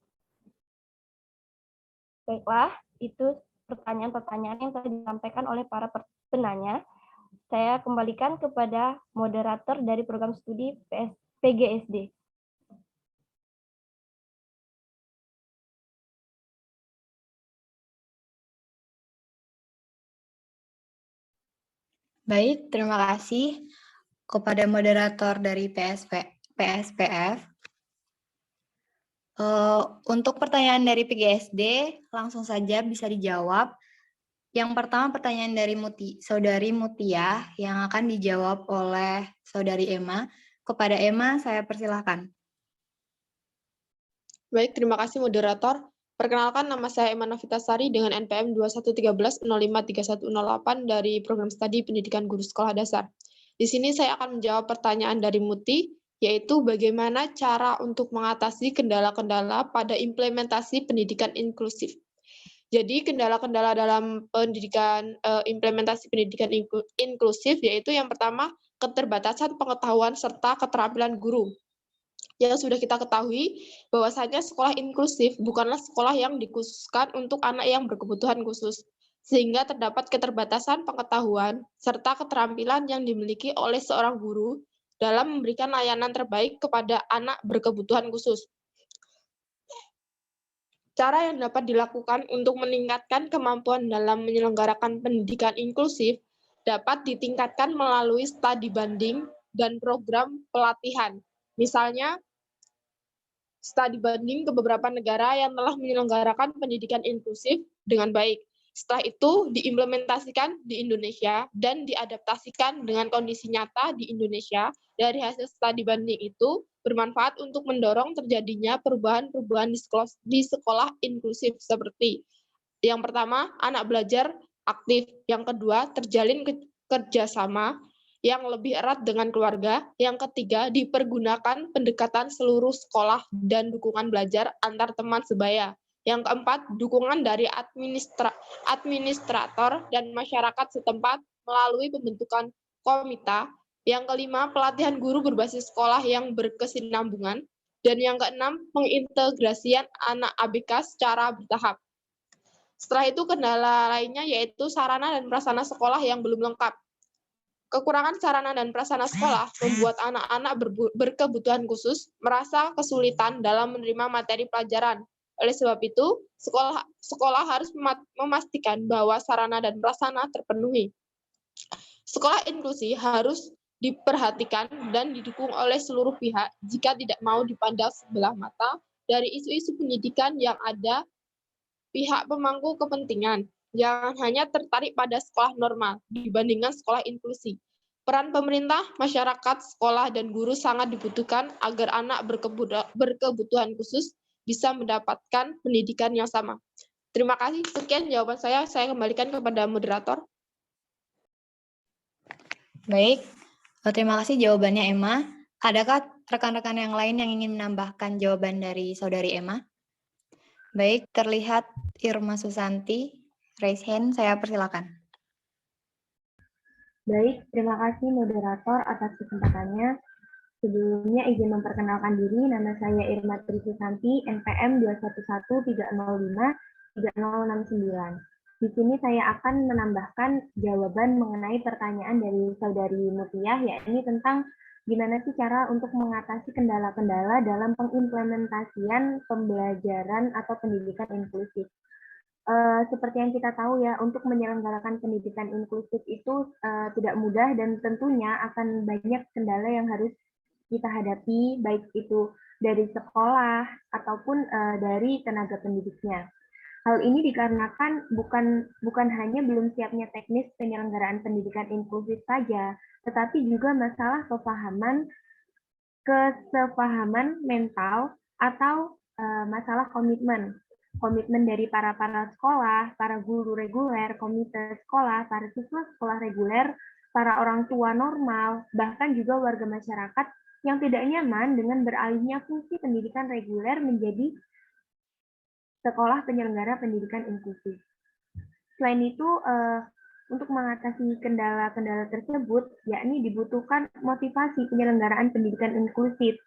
Baiklah, itu pertanyaan-pertanyaan yang telah disampaikan oleh para penanya. Saya kembalikan kepada moderator dari program studi PGSD. Baik, terima kasih kepada moderator dari PSPF. Untuk pertanyaan dari PGSD, langsung saja bisa dijawab. Yang pertama pertanyaan dari Saudari Mutia yang akan dijawab oleh Saudari Emma. Kepada Emma, saya persilahkan. Baik, terima kasih moderator. Perkenalkan, nama saya Emma Novitasari dengan NPM 2113053108 dari program studi pendidikan guru sekolah dasar. Di sini saya akan menjawab pertanyaan dari Muti, yaitu bagaimana cara untuk mengatasi kendala-kendala pada implementasi pendidikan inklusif. Jadi kendala-kendala dalam implementasi pendidikan inklusif yaitu yang pertama keterbatasan pengetahuan serta keterampilan guru. Yang sudah kita ketahui bahwasanya sekolah inklusif bukanlah sekolah yang dikhususkan untuk anak yang berkebutuhan khusus, sehingga terdapat keterbatasan pengetahuan serta keterampilan yang dimiliki oleh seorang guru dalam memberikan layanan terbaik kepada anak berkebutuhan khusus. Cara yang dapat dilakukan untuk meningkatkan kemampuan dalam menyelenggarakan pendidikan inklusif dapat ditingkatkan melalui studi banding dan program pelatihan. Misalnya, studi banding ke beberapa negara yang telah menyelenggarakan pendidikan inklusif dengan baik. Setelah itu diimplementasikan di Indonesia dan diadaptasikan dengan kondisi nyata di Indonesia. Dari hasil studi banding itu bermanfaat untuk mendorong terjadinya perubahan-perubahan di sekolah inklusif seperti yang pertama, anak belajar aktif. Yang kedua, terjalin kerjasama. yang lebih erat dengan keluarga. Yang ketiga, dipergunakan pendekatan seluruh sekolah dan dukungan belajar antar teman sebaya. Yang keempat, dukungan dari administrator dan masyarakat setempat melalui pembentukan komite. Yang kelima, pelatihan guru berbasis sekolah yang berkesinambungan. Dan yang keenam, pengintegrasian anak ABK secara bertahap. Setelah itu, kendala lainnya yaitu sarana dan prasarana sekolah yang belum lengkap. Kekurangan sarana dan prasarana sekolah membuat anak-anak berkebutuhan khusus merasa kesulitan dalam menerima materi pelajaran. Oleh sebab itu, sekolah harus memastikan bahwa sarana dan prasarana terpenuhi. Sekolah inklusi harus diperhatikan dan didukung oleh seluruh pihak jika tidak mau dipandang sebelah mata dari isu-isu pendidikan yang ada pihak pemangku kepentingan. Jangan hanya tertarik pada sekolah normal dibandingkan sekolah inklusi. Peran pemerintah, masyarakat, sekolah, dan guru sangat dibutuhkan agar anak berkebutuhan khusus bisa mendapatkan pendidikan yang sama. Terima kasih. Sekian jawaban saya kembalikan kepada moderator. Baik, terima kasih jawabannya Emma. Adakah rekan-rekan yang lain yang ingin menambahkan jawaban dari Saudari Emma? Baik, terlihat Irma Susanti. Raise hand, saya persilakan. Baik, terima kasih moderator atas kesempatannya. Sebelumnya izin memperkenalkan diri, nama saya Irma Tri Susanti, NPM 21130530069. Di sini saya akan menambahkan jawaban mengenai pertanyaan dari Saudari Mutia, yakni tentang gimana sih cara untuk mengatasi kendala-kendala dalam pengimplementasian pembelajaran atau pendidikan inklusif. Seperti yang kita tahu ya, untuk menyelenggarakan pendidikan inklusif itu tidak mudah dan tentunya akan banyak kendala yang harus kita hadapi, baik itu dari sekolah ataupun dari tenaga pendidiknya. Hal ini dikarenakan bukan hanya belum siapnya teknis penyelenggaraan pendidikan inklusif saja, tetapi juga masalah kesepahaman mental atau masalah komitmen dari para sekolah, para guru reguler, komite sekolah, para siswa sekolah reguler, para orang tua normal, bahkan juga warga masyarakat yang tidak nyaman dengan beralihnya fungsi pendidikan reguler menjadi sekolah penyelenggara pendidikan inklusif. Selain itu, untuk mengatasi kendala-kendala tersebut, yakni dibutuhkan motivasi penyelenggaraan pendidikan inklusif.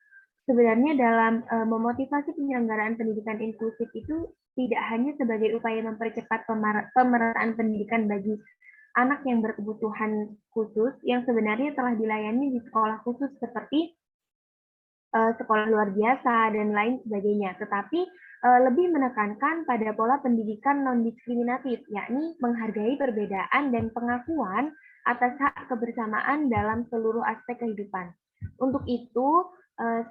Sebenarnya dalam memotivasi penyelenggaraan pendidikan inklusif itu tidak hanya sebagai upaya mempercepat pemerataan pendidikan bagi anak yang berkebutuhan khusus yang sebenarnya telah dilayani di sekolah khusus seperti sekolah luar biasa dan lain sebagainya, tetapi lebih menekankan pada pola pendidikan non-diskriminatif, yakni menghargai perbedaan dan pengakuan atas hak kebersamaan dalam seluruh aspek kehidupan. Untuk itu,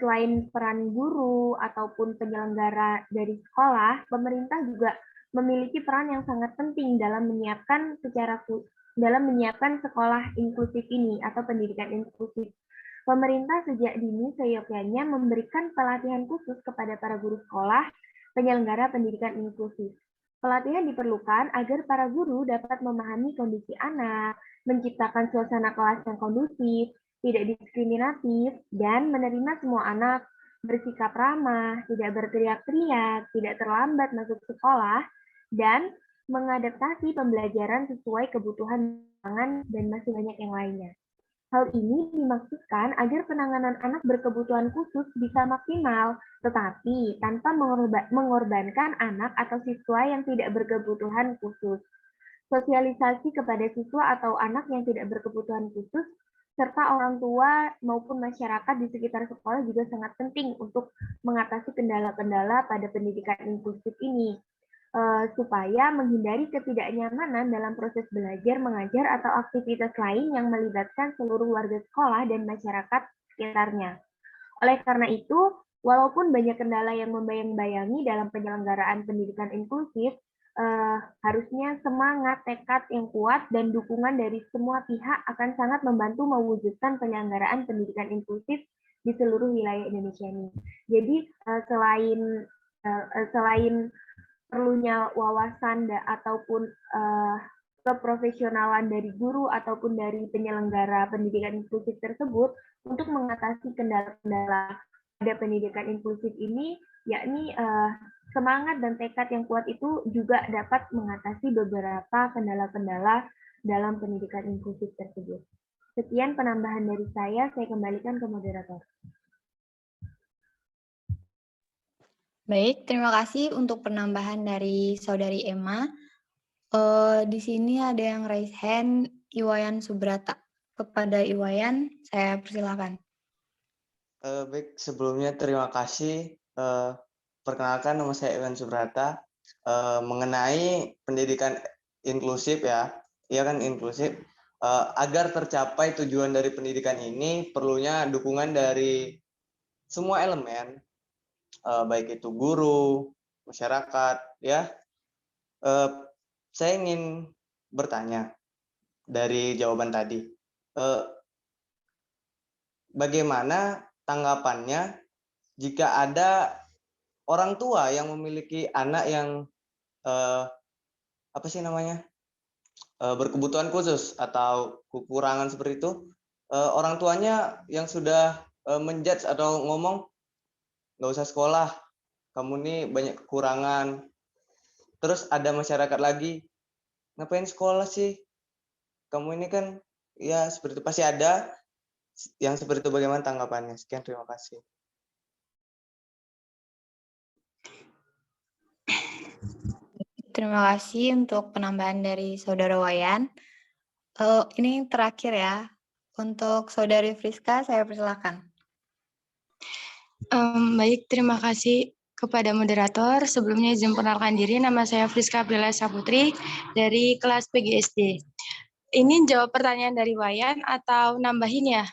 selain peran guru ataupun penyelenggara dari sekolah, pemerintah juga memiliki peran yang sangat penting dalam menyiapkan sekolah inklusif ini atau pendidikan inklusif. Pemerintah sejak dini seyogyanya memberikan pelatihan khusus kepada para guru sekolah penyelenggara pendidikan inklusif. Pelatihan diperlukan agar para guru dapat memahami kondisi anak, menciptakan suasana kelas yang kondusif, tidak diskriminatif, dan menerima semua anak, bersikap ramah, tidak berteriak-teriak, tidak terlambat masuk sekolah, dan mengadaptasi pembelajaran sesuai kebutuhan dan masih banyak yang lainnya. Hal ini dimaksudkan agar penanganan anak berkebutuhan khusus bisa maksimal, tetapi tanpa mengorbankan anak atau siswa yang tidak berkebutuhan khusus. Sosialisasi kepada siswa atau anak yang tidak berkebutuhan khusus, serta orang tua maupun masyarakat di sekitar sekolah juga sangat penting untuk mengatasi kendala-kendala pada pendidikan inklusif ini. Supaya menghindari ketidaknyamanan dalam proses belajar, mengajar, atau aktivitas lain yang melibatkan seluruh warga sekolah dan masyarakat sekitarnya. Oleh karena itu, walaupun banyak kendala yang membayang-bayangi dalam penyelenggaraan pendidikan inklusif, harusnya semangat, tekad yang kuat, dan dukungan dari semua pihak akan sangat membantu mewujudkan penyelenggaraan pendidikan inklusif di seluruh wilayah Indonesia ini. Jadi, selain perlunya wawasan ataupun keprofesionalan dari guru ataupun dari penyelenggara pendidikan inklusif tersebut untuk mengatasi kendala-kendala pada pendidikan inklusif ini, yakni semangat dan tekad yang kuat itu juga dapat mengatasi beberapa kendala-kendala dalam pendidikan inklusif tersebut. Sekian penambahan dari saya kembalikan ke moderator. Baik, terima kasih untuk penambahan dari Saudari Emma. Di sini ada yang raise hand, Iwayan Subrata. Kepada Iwayan, saya persilakan. Baik, sebelumnya terima kasih. Perkenalkan, nama saya Iwayan Subrata. Mengenai pendidikan inklusif ya kan inklusif. Agar tercapai tujuan dari pendidikan ini, perlunya dukungan dari semua elemen, baik itu guru, masyarakat, ya. Saya ingin bertanya dari jawaban tadi, bagaimana tanggapannya jika ada orang tua yang memiliki anak yang berkebutuhan khusus atau kekurangan seperti itu, orang tuanya yang sudah menjudge atau ngomong nggak usah sekolah, kamu nih banyak kekurangan. Terus ada masyarakat lagi, ngapain sekolah sih? Kamu ini kan ya seperti itu. Pasti ada yang seperti itu. Bagaimana tanggapannya? Sekian, terima kasih. Terima kasih untuk penambahan dari Saudara Wayan. Ini terakhir ya. Untuk Saudari Friska, saya persilakan. Baik, terima kasih kepada moderator. Sebelumnya izin perkenalkan diri, nama saya Friska Aprila Saputri dari kelas PGSD. Ini jawab pertanyaan dari Wayan atau nambahin ya?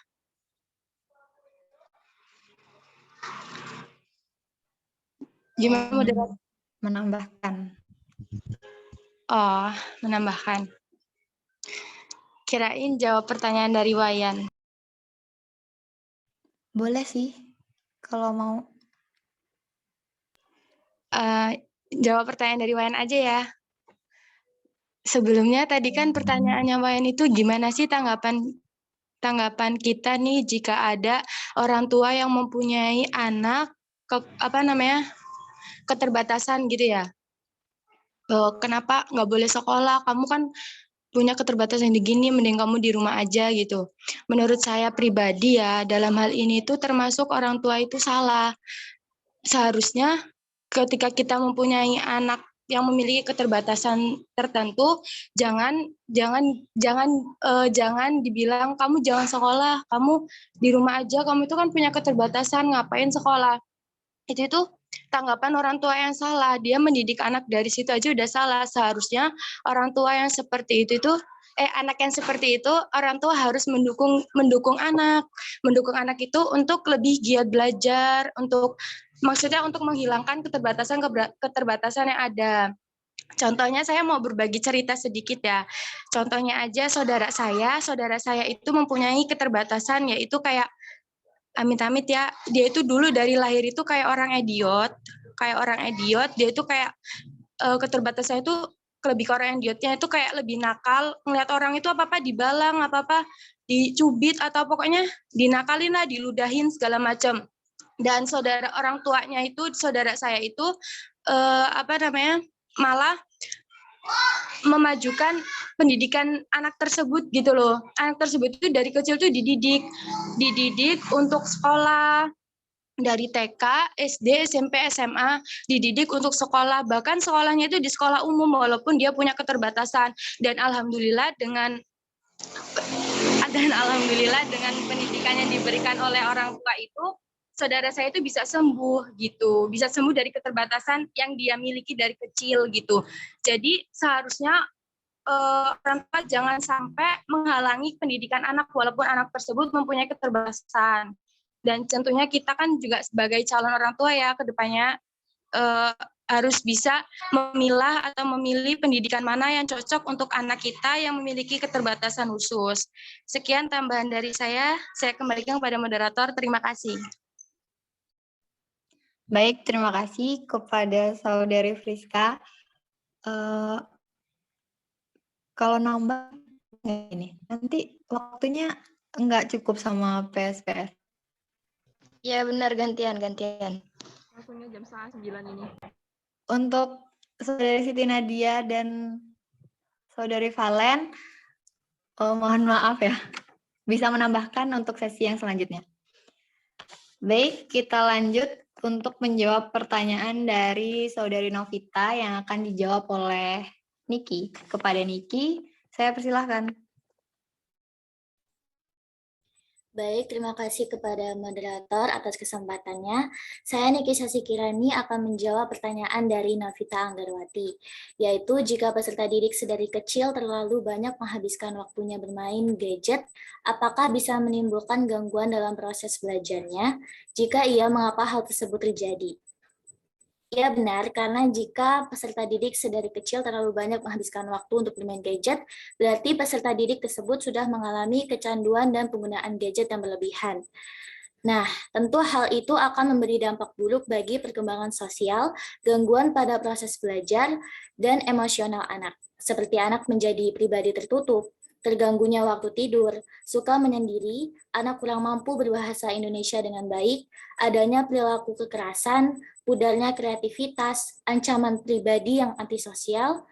Gimana moderator? Menambahkan. Oh, menambahkan. Kirain jawab pertanyaan dari Wayan. Boleh sih, kalau mau. Jawab pertanyaan dari Wayan aja ya. Sebelumnya tadi kan pertanyaannya Wayan itu gimana sih tanggapan kita nih jika ada orang tua yang mempunyai anak keterbatasan gitu ya. Kenapa nggak boleh sekolah? Kamu kan punya keterbatasan begini, mending kamu di rumah aja gitu. Menurut saya pribadi ya, dalam hal ini tuh termasuk orang tua itu salah. Seharusnya ketika kita mempunyai anak yang memiliki keterbatasan tertentu, jangan dibilang kamu jangan sekolah, kamu di rumah aja, kamu itu kan punya keterbatasan, ngapain sekolah? Itu tuh tanggapan orang tua yang salah. Dia mendidik anak dari situ aja udah salah. Seharusnya orang tua yang seperti itu tuh anak yang seperti itu, orang tua harus mendukung anak itu untuk lebih giat belajar, maksudnya untuk menghilangkan keterbatasan yang ada. Contohnya saya mau berbagi cerita sedikit ya. Contohnya aja saudara saya itu mempunyai keterbatasan, yaitu kayak amit-amit ya, dia itu dulu dari lahir itu kayak orang idiot, dia itu kayak keterbatasannya itu lebih ke orang idiotnya itu kayak lebih nakal, ngeliat orang itu apa-apa dibalang, apa-apa dicubit, atau pokoknya dinakalin lah, diludahin segala macam. Dan orang tuanya itu, saudara saya itu malah memajukan pendidikan anak tersebut gitu loh. Anak tersebut itu dari kecil tuh dididik untuk sekolah, dari TK, SD, SMP, SMA, dididik untuk sekolah. Bahkan sekolahnya itu di sekolah umum walaupun dia punya keterbatasan. Dan alhamdulillah dengan pendidikan yang diberikan oleh orang tua itu, saudara saya itu bisa sembuh gitu, bisa sembuh dari keterbatasan yang dia miliki dari kecil gitu. Jadi seharusnya orang tua jangan sampai menghalangi pendidikan anak walaupun anak tersebut mempunyai keterbatasan. Dan tentunya kita kan juga sebagai calon orang tua ya kedepannya harus bisa memilah atau memilih pendidikan mana yang cocok untuk anak kita yang memiliki keterbatasan khusus. Sekian tambahan dari saya kembalikan kepada moderator. Terima kasih. Baik, terima kasih kepada Saudari Friska. Kalau nambah ini nanti waktunya nggak cukup sama PSPS. Ya benar, gantian. Waktunya jam 8:30 ini. Untuk Saudari Siti Nadia dan Saudari Valen, mohon maaf ya, bisa menambahkan untuk sesi yang selanjutnya. Baik, kita lanjut untuk menjawab pertanyaan dari Saudari Novita yang akan dijawab oleh Niki. Kepada Niki, saya persilahkan. Baik, terima kasih kepada moderator atas kesempatannya. Saya Niki Sasikirani akan menjawab pertanyaan dari Novita Anggarwati, yaitu jika peserta didik sedari kecil terlalu banyak menghabiskan waktunya bermain gadget, apakah bisa menimbulkan gangguan dalam proses belajarnya? Jika iya, mengapa hal tersebut terjadi? Ya benar, karena jika peserta didik sedari kecil terlalu banyak menghabiskan waktu untuk bermain gadget, berarti peserta didik tersebut sudah mengalami kecanduan dan penggunaan gadget yang berlebihan. Nah, tentu hal itu akan memberi dampak buruk bagi perkembangan sosial, gangguan pada proses belajar, dan emosional anak, seperti anak menjadi pribadi tertutup, terganggunya waktu tidur, suka menyendiri, anak kurang mampu berbahasa Indonesia dengan baik, adanya perilaku kekerasan, pudarnya kreativitas, ancaman pribadi yang antisosial,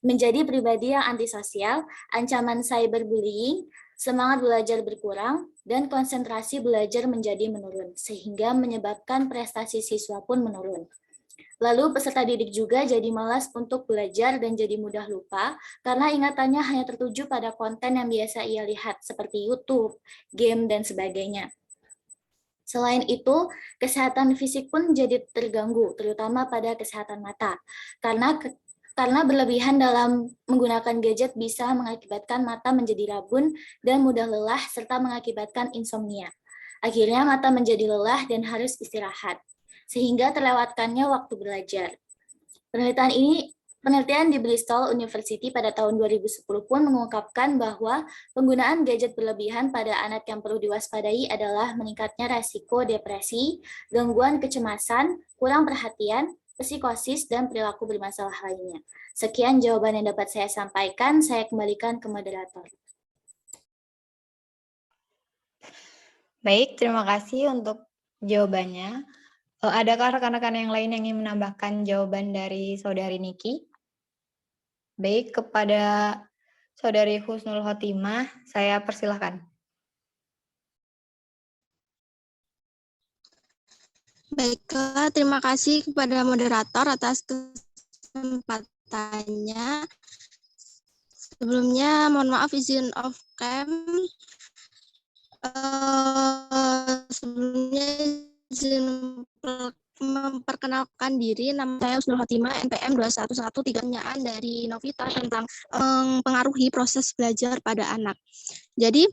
menjadi pribadi yang antisosial, ancaman cyberbullying, semangat belajar berkurang, dan konsentrasi belajar menjadi menurun, sehingga menyebabkan prestasi siswa pun menurun. Lalu peserta didik juga jadi malas untuk belajar dan jadi mudah lupa karena ingatannya hanya tertuju pada konten yang biasa ia lihat seperti YouTube, game, dan sebagainya. Selain itu, kesehatan fisik pun jadi terganggu, terutama pada kesehatan mata. Karena berlebihan dalam menggunakan gadget bisa mengakibatkan mata menjadi rabun dan mudah lelah serta mengakibatkan insomnia. Akhirnya mata menjadi lelah dan harus istirahat, sehingga terlewatkannya waktu belajar. Penelitian di Bristol University pada tahun 2010 pun mengungkapkan bahwa penggunaan gadget berlebihan pada anak yang perlu diwaspadai adalah meningkatnya resiko depresi, gangguan kecemasan, kurang perhatian, psikosis, dan perilaku bermasalah lainnya. Sekian jawaban yang dapat saya sampaikan, saya kembalikan ke moderator. Baik, terima kasih untuk jawabannya. Adakah rekan-rekan yang lain yang ingin menambahkan jawaban dari Saudari Niki? Baik, kepada Saudari Husnul Khotimah, saya persilahkan. Baiklah, terima kasih kepada moderator atas kesempatannya. Sebelumnya, mohon maaf izin off cam. Sebelumnya izin memperkenalkan diri, nama saya Husnul Khotimah, NPM 21113, pertanyaan dari Novita tentang mempengaruhi proses belajar pada anak. Jadi,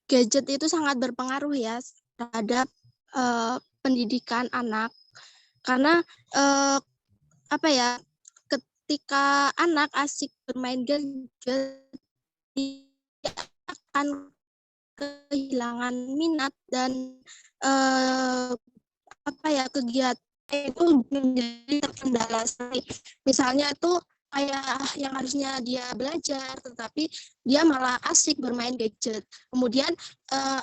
gadget itu sangat berpengaruh ya terhadap pendidikan anak, karena ketika anak asik bermain gadget, dia akan kehilangan minat dan kegiatan itu menjadi terkendala. Misalnya itu kayak yang harusnya dia belajar, tetapi dia malah asik bermain gadget. Kemudian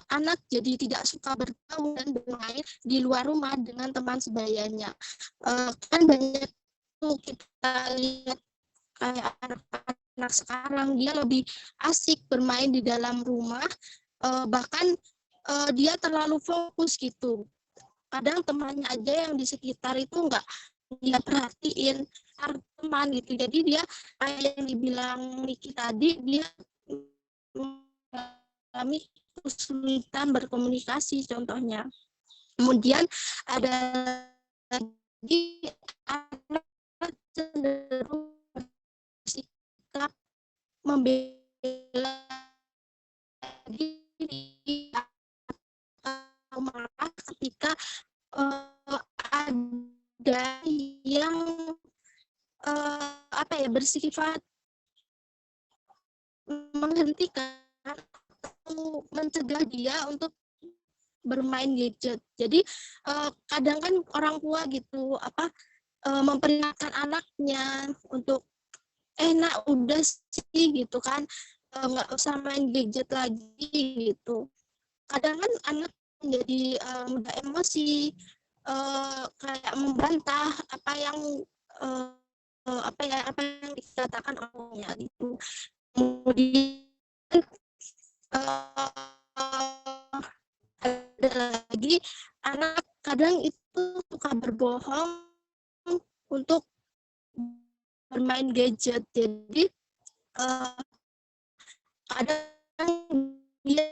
anak jadi tidak suka bergaul dan bermain di luar rumah dengan teman sebayanya. Kan banyak tuh kita lihat kayak anak sekarang, dia lebih asik bermain di dalam rumah, bahkan dia terlalu fokus gitu. Kadang temannya aja yang di sekitar itu nggak dia perhatiin teman gitu. Jadi dia kayak yang dibilang Niki tadi, dia mengalami kesulitan berkomunikasi contohnya. Kemudian ada lagi anak cenderung bersikap membela diri atau marah ketika ada yang bersifat menghentikan atau mencegah dia untuk bermain gadget. Jadi kadang kan orang tua gitu memperingatkan anaknya untuk enak udah sih gitu kan, nggak usah main gadget lagi gitu. Kadang kan anak menjadi mudah emosi, kayak membantah apa yang dikatakan olehnya gitu. Kemudian ada lagi anak kadang itu suka berbohong untuk bermain gadget. Jadi kadang dia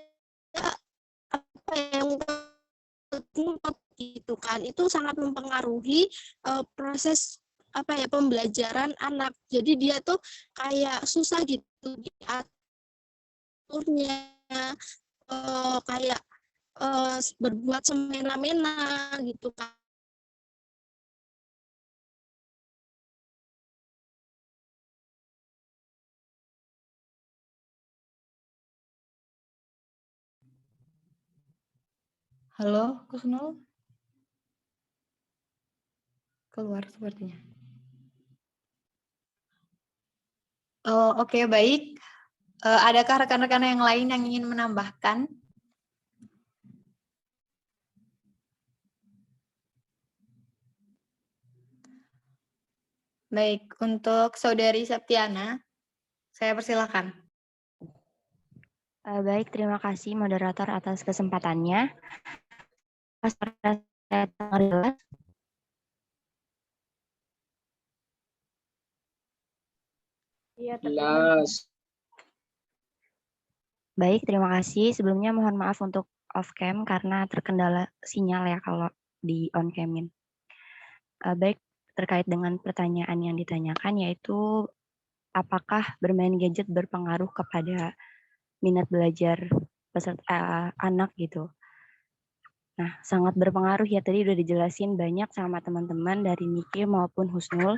apa yang ngumpet gitu kan, itu sangat mempengaruhi proses pembelajaran anak. Jadi dia tuh kayak susah gitu diaturnya, kayak berbuat semena-mena gitu kan. Halo, Kusnul? Keluar sepertinya. Oh, oke, baik. Adakah rekan-rekan yang lain yang ingin menambahkan? Baik, untuk Saudari Septiana, saya persilakan. Baik, terima kasih moderator atas kesempatannya. Saya dengar jelas. Iya, Jelas. Baik, terima kasih. Sebelumnya mohon maaf untuk off cam karena terkendala sinyal ya kalau di on camin. Baik, terkait dengan pertanyaan yang ditanyakan yaitu apakah bermain gadget berpengaruh kepada minat belajar peserta anak gitu. Nah, sangat berpengaruh ya, tadi udah dijelasin banyak sama teman-teman dari Niki maupun Husnul.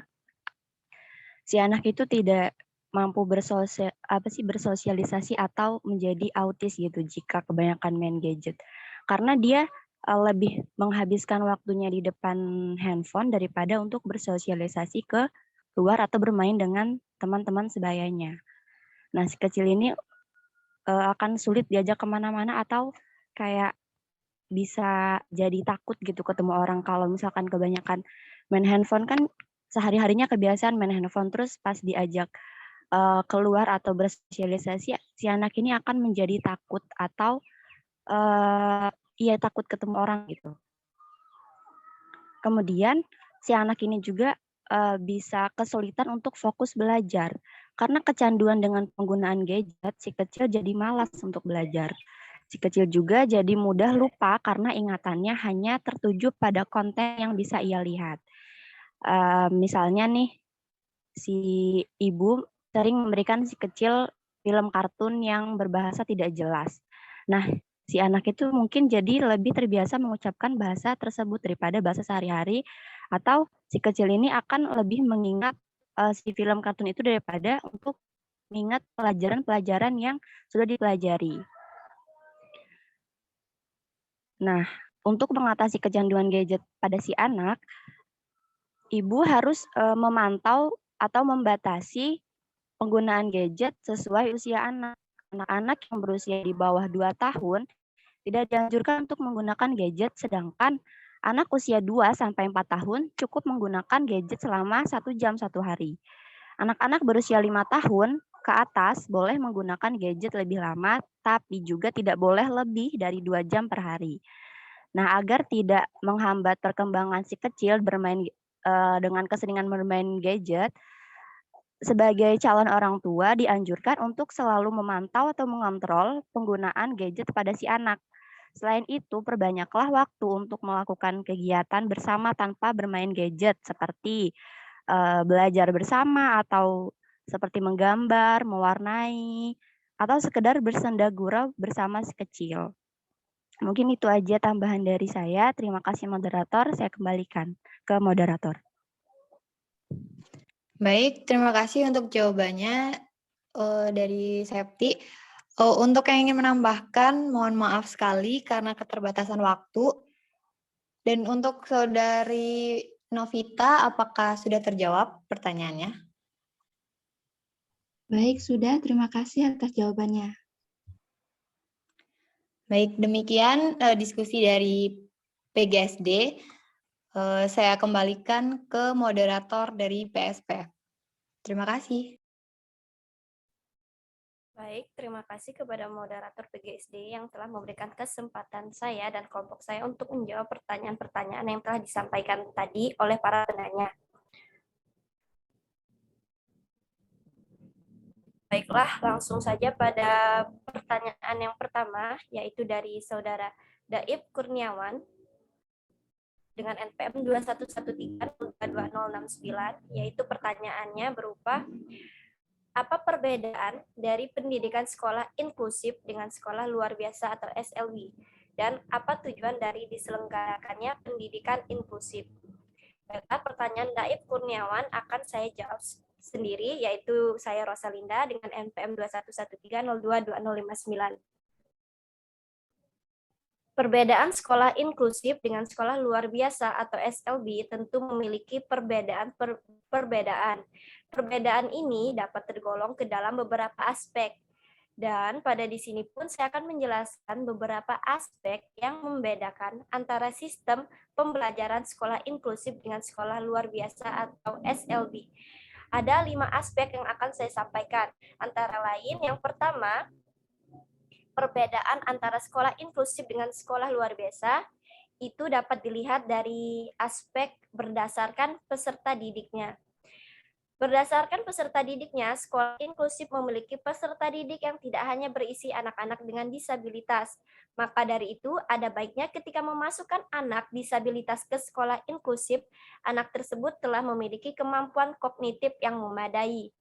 Si anak itu tidak mampu bersosialisasi atau menjadi autis gitu jika kebanyakan main gadget. Karena dia lebih menghabiskan waktunya di depan handphone daripada untuk bersosialisasi ke luar atau bermain dengan teman-teman sebayanya. Nah, si kecil ini akan sulit diajak kemana-mana atau kayak bisa jadi takut gitu ketemu orang. Kalau misalkan kebanyakan main handphone kan sehari-harinya kebiasaan main handphone, terus pas diajak keluar atau bersosialisasi, si anak ini akan menjadi takut atau takut ketemu orang gitu. Kemudian si anak ini juga bisa kesulitan untuk fokus belajar karena kecanduan dengan penggunaan gadget, si kecil jadi malas untuk belajar. Si kecil juga jadi mudah lupa karena ingatannya hanya tertuju pada konten yang bisa ia lihat. Misalnya nih, si ibu sering memberikan si kecil film kartun yang berbahasa tidak jelas. Nah, si anak itu mungkin jadi lebih terbiasa mengucapkan bahasa tersebut daripada bahasa sehari-hari, atau si kecil ini akan lebih mengingat si film kartun itu daripada untuk mengingat pelajaran-pelajaran yang sudah dipelajari. Nah, untuk mengatasi kecanduan gadget pada si anak, ibu harus memantau atau membatasi penggunaan gadget sesuai usia anak. Anak-anak yang berusia di bawah 2 tahun tidak dianjurkan untuk menggunakan gadget, sedangkan anak usia 2-4 tahun cukup menggunakan gadget selama 1 jam 1 hari. Anak-anak berusia 5 tahun ke atas boleh menggunakan gadget lebih lama, tapi juga tidak boleh lebih dari 2 jam per hari. Nah, agar tidak menghambat perkembangan si kecil bermain dengan keseringan bermain gadget, sebagai calon orang tua dianjurkan untuk selalu memantau atau mengontrol penggunaan gadget pada si anak. Selain itu, perbanyaklah waktu untuk melakukan kegiatan bersama tanpa bermain gadget, seperti belajar bersama atau seperti menggambar, mewarnai, atau sekedar bersenda gurau bersama si kecil. Mungkin itu aja tambahan dari saya. Terima kasih moderator. Saya kembalikan ke moderator. Baik, terima kasih untuk jawabannya dari Septi. Untuk yang ingin menambahkan, mohon maaf sekali karena keterbatasan waktu. Dan untuk Saudari Novita, apakah sudah terjawab pertanyaannya? Baik, sudah. Terima kasih atas jawabannya. Baik, demikian diskusi dari PGSD. Saya kembalikan ke moderator dari PSP. Terima kasih. Baik, terima kasih kepada moderator PGSD yang telah memberikan kesempatan saya dan kelompok saya untuk menjawab pertanyaan-pertanyaan yang telah disampaikan tadi oleh para penanya. Baiklah, langsung saja pada pertanyaan yang pertama, yaitu dari Saudara Daib Kurniawan dengan NPM 2113-2069, yaitu pertanyaannya berupa, apa perbedaan dari pendidikan sekolah inklusif dengan sekolah luar biasa atau SLB? Dan apa tujuan dari diselenggarakannya pendidikan inklusif? Baiklah, pertanyaan Daib Kurniawan akan saya jawab sendiri, yaitu saya Rosalinda dengan NPM 2113-02-2059. Perbedaan sekolah inklusif dengan sekolah luar biasa atau SLB tentu memiliki perbedaan. Perbedaan ini dapat tergolong ke dalam beberapa aspek. Dan pada di sini pun saya akan menjelaskan beberapa aspek yang membedakan antara sistem pembelajaran sekolah inklusif dengan sekolah luar biasa atau SLB. Ada 5 aspek yang akan saya sampaikan. Antara lain, yang pertama, perbedaan antara sekolah inklusif dengan sekolah luar biasa itu dapat dilihat dari aspek berdasarkan peserta didiknya. Berdasarkan peserta didiknya, sekolah inklusif memiliki peserta didik yang tidak hanya berisi anak-anak dengan disabilitas. Maka dari itu, ada baiknya ketika memasukkan anak disabilitas ke sekolah inklusif, anak tersebut telah memiliki kemampuan kognitif yang memadai.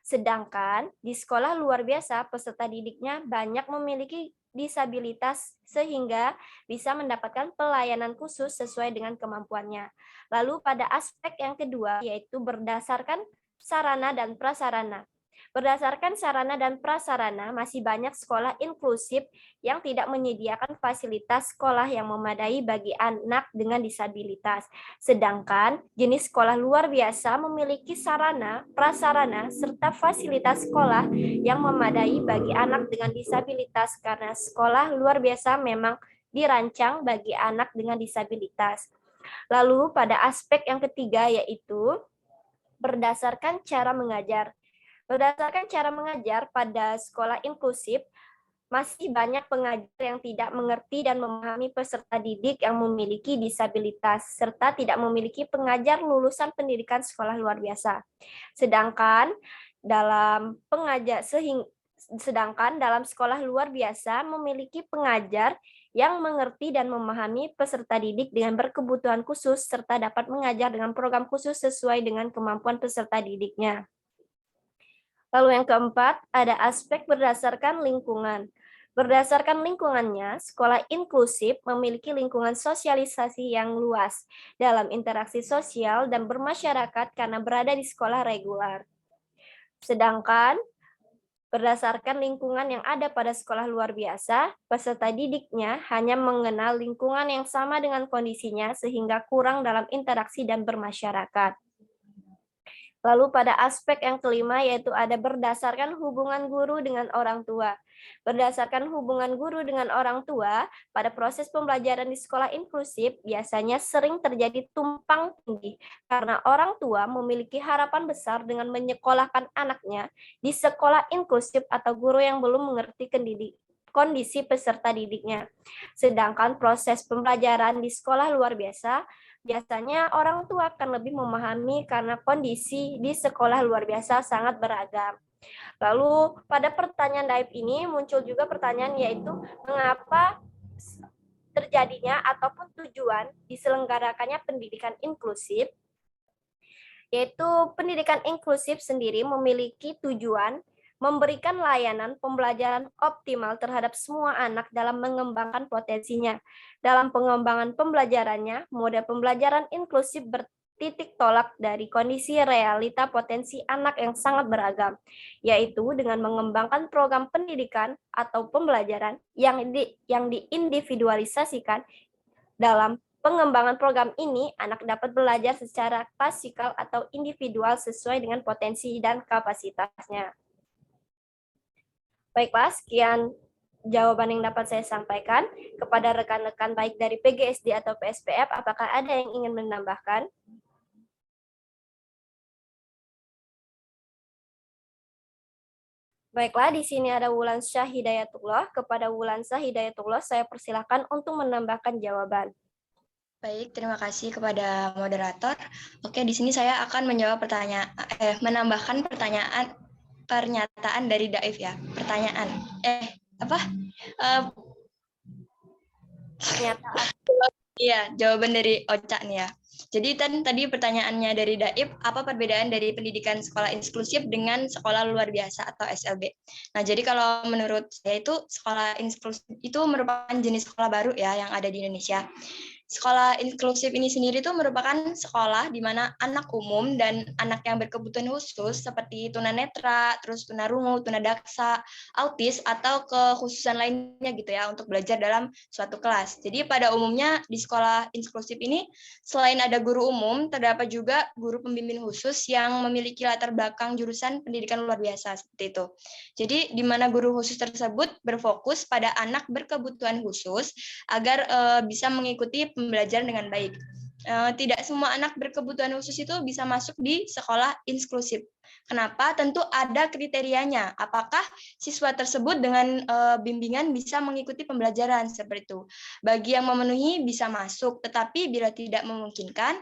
Sedangkan di sekolah luar biasa, peserta didiknya banyak memiliki disabilitas sehingga bisa mendapatkan pelayanan khusus sesuai dengan kemampuannya. Lalu pada aspek yang kedua, yaitu berdasarkan sarana dan prasarana. Berdasarkan sarana dan prasarana, masih banyak sekolah inklusif yang tidak menyediakan fasilitas sekolah yang memadai bagi anak dengan disabilitas. Sedangkan jenis sekolah luar biasa memiliki sarana, prasarana, serta fasilitas sekolah yang memadai bagi anak dengan disabilitas karena sekolah luar biasa memang dirancang bagi anak dengan disabilitas. Lalu pada aspek yang ketiga yaitu berdasarkan cara mengajar. Berdasarkan cara mengajar pada sekolah inklusif, masih banyak pengajar yang tidak mengerti dan memahami peserta didik yang memiliki disabilitas, serta tidak memiliki pengajar lulusan pendidikan sekolah luar biasa. Sedangkan dalam sekolah luar biasa memiliki pengajar yang mengerti dan memahami peserta didik dengan berkebutuhan khusus serta dapat mengajar dengan program khusus sesuai dengan kemampuan peserta didiknya. Lalu yang keempat, ada aspek berdasarkan lingkungan. Berdasarkan lingkungannya, sekolah inklusif memiliki lingkungan sosialisasi yang luas dalam interaksi sosial dan bermasyarakat karena berada di sekolah reguler. Sedangkan berdasarkan lingkungan yang ada pada sekolah luar biasa, peserta didiknya hanya mengenal lingkungan yang sama dengan kondisinya sehingga kurang dalam interaksi dan bermasyarakat. Lalu pada aspek yang kelima yaitu ada berdasarkan hubungan guru dengan orang tua. Berdasarkan hubungan guru dengan orang tua, pada proses pembelajaran di sekolah inklusif biasanya sering terjadi tumpang tindih karena orang tua memiliki harapan besar dengan menyekolahkan anaknya di sekolah inklusif atau guru yang belum mengerti kondisi peserta didiknya. Sedangkan proses pembelajaran di sekolah luar biasa biasanya orang tua akan lebih memahami karena kondisi di sekolah luar biasa sangat beragam. Lalu pada pertanyaan Daib ini muncul juga pertanyaan yaitu mengapa terjadinya ataupun tujuan diselenggarakannya pendidikan inklusif, yaitu pendidikan inklusif sendiri memiliki tujuan memberikan layanan pembelajaran optimal terhadap semua anak dalam mengembangkan potensinya. Dalam pengembangan pembelajarannya, model pembelajaran inklusif bertitik tolak dari kondisi realita potensi anak yang sangat beragam, yaitu dengan mengembangkan program pendidikan atau pembelajaran yang diindividualisasikan. Dalam pengembangan program ini, anak dapat belajar secara klasikal atau individual sesuai dengan potensi dan kapasitasnya. Baiklah, sekian jawaban yang dapat saya sampaikan. Kepada rekan-rekan baik dari PGSD atau PSPF, apakah ada yang ingin menambahkan? Baiklah, di sini ada Wulansyah Hidayatullah. Kepada Wulansyah Hidayatullah, saya persilakan untuk menambahkan jawaban. Baik, terima kasih kepada moderator. Oke, di sini saya akan menjawab menambahkan pernyataan dari Daif ya. Pernyataan. Iya, jawaban dari Ocha nih ya. Jadi tadi pertanyaannya dari Daib, apa perbedaan dari pendidikan sekolah inklusif dengan sekolah luar biasa atau SLB? Nah, jadi kalau menurut saya itu sekolah inklusif itu merupakan jenis sekolah baru ya yang ada di Indonesia. Sekolah inklusif ini sendiri itu merupakan sekolah di mana anak umum dan anak yang berkebutuhan khusus seperti tunanetra, terus tunarungu, tunadaksa, autis, atau kekhususan lainnya gitu ya untuk belajar dalam suatu kelas. Jadi pada umumnya di sekolah inklusif ini selain ada guru umum, terdapat juga guru pembimbing khusus yang memiliki latar belakang jurusan pendidikan luar biasa seperti itu. Jadi di mana guru khusus tersebut berfokus pada anak berkebutuhan khusus agar bisa mengikuti pembelajaran dengan baik. Tidak semua anak berkebutuhan khusus itu bisa masuk di sekolah inklusif. Kenapa? Tentu ada kriterianya. Apakah siswa tersebut dengan bimbingan bisa mengikuti pembelajaran seperti itu. Bagi yang memenuhi bisa masuk, tetapi bila tidak memungkinkan,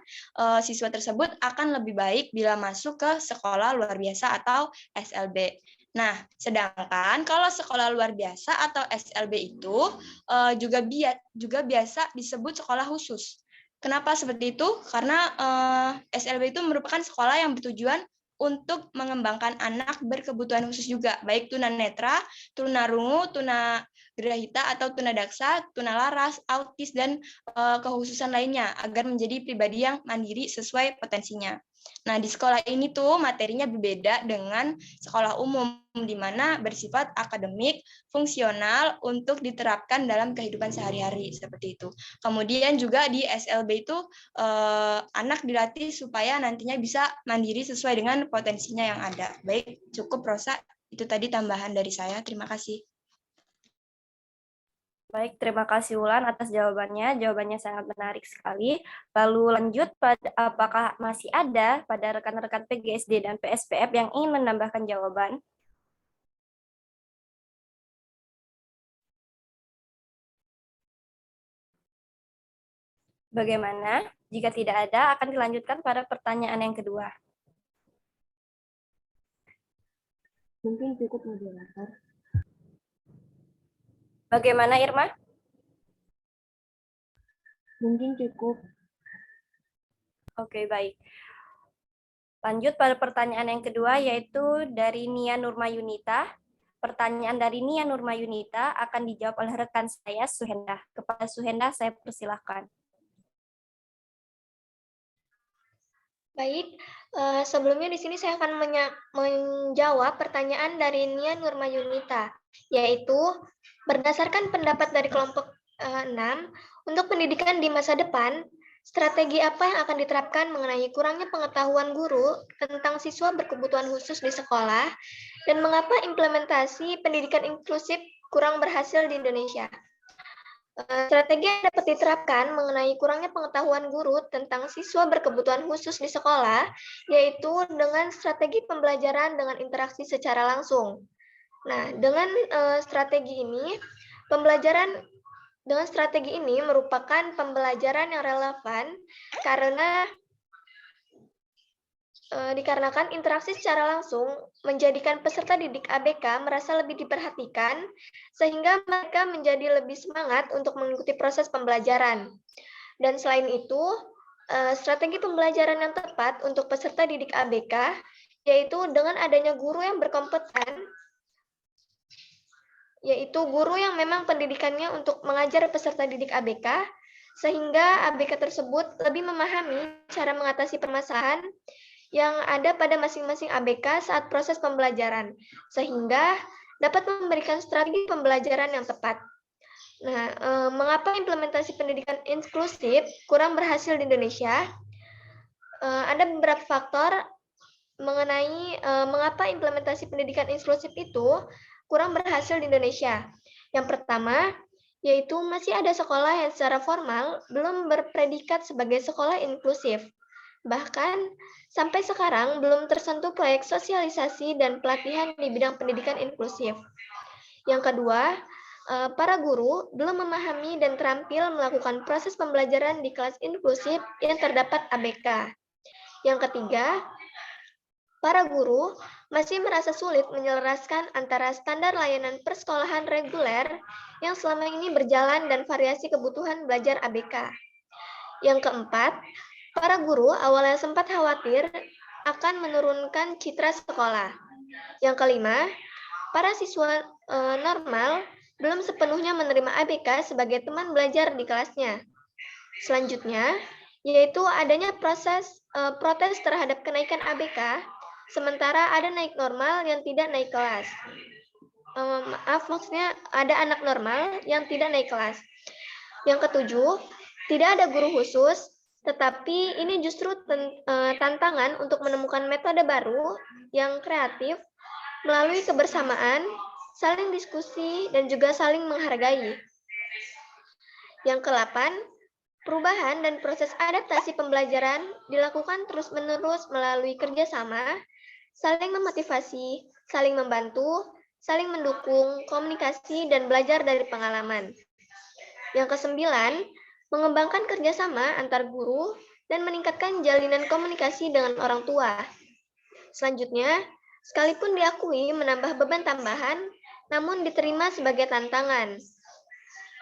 siswa tersebut akan lebih baik bila masuk ke sekolah luar biasa atau SLB. Nah, sedangkan kalau sekolah luar biasa atau SLB itu juga biasa disebut sekolah khusus. Kenapa seperti itu? Karena SLB itu merupakan sekolah yang bertujuan untuk mengembangkan anak berkebutuhan khusus juga, baik tunanetra, tunarungu, tunagrahita atau tunadaksa, tunalaras, autis, dan kekhususan lainnya, agar menjadi pribadi yang mandiri sesuai potensinya. Nah, di sekolah ini tuh materinya berbeda dengan sekolah umum, di mana bersifat akademik, fungsional untuk diterapkan dalam kehidupan sehari-hari, seperti itu. Kemudian juga di SLB itu anak dilatih supaya nantinya bisa mandiri sesuai dengan potensinya yang ada. Baik, cukup Rosa, itu tadi tambahan dari saya. Terima kasih. Baik, terima kasih Wulan atas jawabannya. Jawabannya sangat menarik sekali. Lalu lanjut, apakah masih ada pada rekan-rekan PGSD dan PSPF yang ingin menambahkan jawaban? Bagaimana? Jika tidak ada, akan dilanjutkan pada pertanyaan yang kedua. Mungkin cukup moderator. Bagaimana, Irma? Mungkin cukup. Oke, baik. Lanjut pada pertanyaan yang kedua, yaitu dari Nia Nurma Yunita. Pertanyaan dari Nia Nurma Yunita akan dijawab oleh rekan saya, Suhenda. Kepada Suhenda, saya persilahkan. Baik, sebelumnya di sini saya akan menjawab pertanyaan dari Nia Nurma Yunita, yaitu berdasarkan pendapat dari kelompok 6, untuk pendidikan di masa depan, strategi apa yang akan diterapkan mengenai kurangnya pengetahuan guru tentang siswa berkebutuhan khusus di sekolah, dan mengapa implementasi pendidikan inklusif kurang berhasil di Indonesia? Strategi yang dapat diterapkan mengenai kurangnya pengetahuan guru tentang siswa berkebutuhan khusus di sekolah, yaitu dengan strategi pembelajaran dengan interaksi secara langsung. Nah, dengan strategi ini, merupakan pembelajaran yang relevan dikarenakan interaksi secara langsung menjadikan peserta didik ABK merasa lebih diperhatikan, sehingga mereka menjadi lebih semangat untuk mengikuti proses pembelajaran. Dan selain itu, strategi pembelajaran yang tepat untuk peserta didik ABK, yaitu dengan adanya guru yang berkompeten, yaitu guru yang memang pendidikannya untuk mengajar peserta didik ABK, sehingga ABK tersebut lebih memahami cara mengatasi permasalahan yang ada pada masing-masing ABK saat proses pembelajaran, sehingga dapat memberikan strategi pembelajaran yang tepat. Nah, mengapa implementasi pendidikan inklusif kurang berhasil di Indonesia? Ada beberapa faktor mengenai mengapa implementasi pendidikan inklusif itu kurang berhasil di Indonesia. Yang pertama, yaitu masih ada sekolah yang secara formal belum berpredikat sebagai sekolah inklusif. Bahkan sampai sekarang belum tersentuh proyek sosialisasi dan pelatihan di bidang pendidikan inklusif. Yang kedua, para guru belum memahami dan terampil melakukan proses pembelajaran di kelas inklusif yang terdapat ABK. Yang ketiga, para guru masih merasa sulit menyelaraskan antara standar layanan persekolahan reguler yang selama ini berjalan dan variasi kebutuhan belajar ABK. Yang keempat, para guru awalnya sempat khawatir akan menurunkan citra sekolah. Yang kelima, para siswa normal belum sepenuhnya menerima ABK sebagai teman belajar di kelasnya. Selanjutnya, yaitu adanya protes terhadap kenaikan ABK, sementara ada naik normal yang tidak naik kelas. Maksudnya ada anak normal yang tidak naik kelas. Yang ketujuh, tidak ada guru khusus, tetapi ini justru tantangan untuk menemukan metode baru yang kreatif melalui kebersamaan, saling diskusi, dan juga saling menghargai. Yang ke-8, perubahan dan proses adaptasi pembelajaran dilakukan terus-menerus melalui kerjasama, saling memotivasi, saling membantu, saling mendukung, komunikasi, dan belajar dari pengalaman. Yang ke-9, mengembangkan kerjasama antar guru dan meningkatkan jalinan komunikasi dengan orang tua. Selanjutnya, sekalipun diakui menambah beban tambahan, namun diterima sebagai tantangan.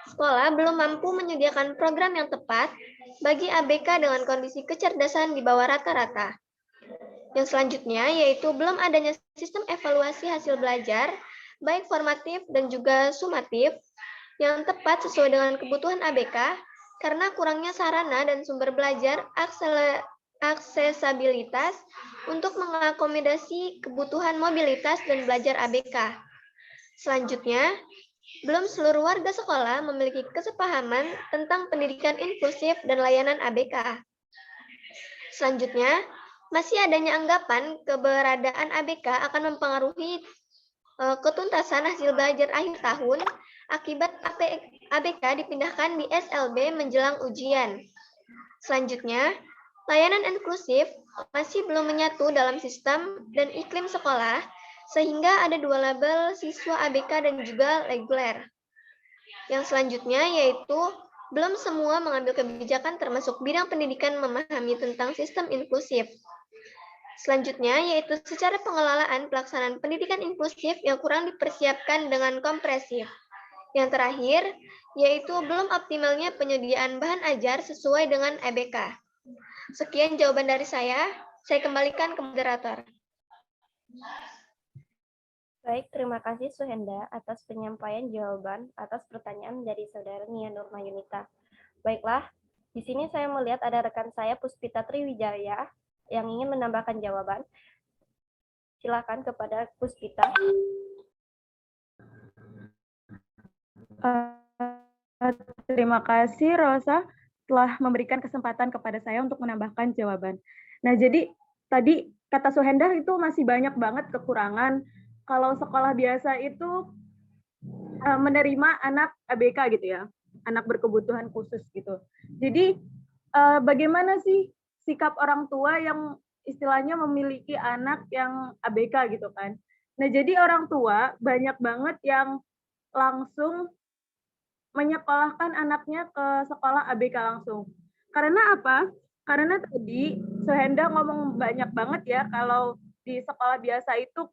Sekolah belum mampu menyediakan program yang tepat bagi ABK dengan kondisi kecerdasan di bawah rata-rata. Yang selanjutnya yaitu belum adanya sistem evaluasi hasil belajar, baik formatif dan juga sumatif, yang tepat sesuai dengan kebutuhan ABK, karena kurangnya sarana dan sumber belajar aksesabilitas untuk mengakomodasi kebutuhan mobilitas dan belajar ABK. Selanjutnya, belum seluruh warga sekolah memiliki kesepahaman tentang pendidikan inklusif dan layanan ABK. Selanjutnya, masih adanya anggapan keberadaan ABK akan mempengaruhi ketuntasan hasil belajar akhir tahun akibat ABK dipindahkan di SLB menjelang ujian. Selanjutnya, layanan inklusif masih belum menyatu dalam sistem dan iklim sekolah, sehingga ada dua label siswa ABK dan juga reguler. Yang selanjutnya yaitu belum semua mengambil kebijakan termasuk bidang pendidikan memahami tentang sistem inklusif. Selanjutnya yaitu secara pengelolaan pelaksanaan pendidikan inklusif yang kurang dipersiapkan dengan kompresif. Yang terakhir yaitu belum optimalnya penyediaan bahan ajar sesuai dengan ABK. Sekian jawaban dari saya kembalikan ke moderator. Baik, terima kasih Suhenda atas penyampaian jawaban atas pertanyaan dari Saudara Nia Nurma Yunita. Baiklah, di sini saya melihat ada rekan saya Puspita Triwijaya yang ingin menambahkan jawaban. Silakan kepada Puspita. Terima kasih Rosa telah memberikan kesempatan kepada saya untuk menambahkan jawaban. Nah, jadi tadi kata Suhenda itu masih banyak banget kekurangan kalau sekolah biasa itu menerima anak ABK gitu ya, anak berkebutuhan khusus gitu. Jadi bagaimana sih sikap orang tua yang istilahnya memiliki anak yang ABK gitu kan. Nah, jadi orang tua banyak banget yang langsung menyekolahkan anaknya ke sekolah ABK langsung. Karena apa? Karena tadi Suhenda ngomong banyak banget ya kalau di sekolah biasa itu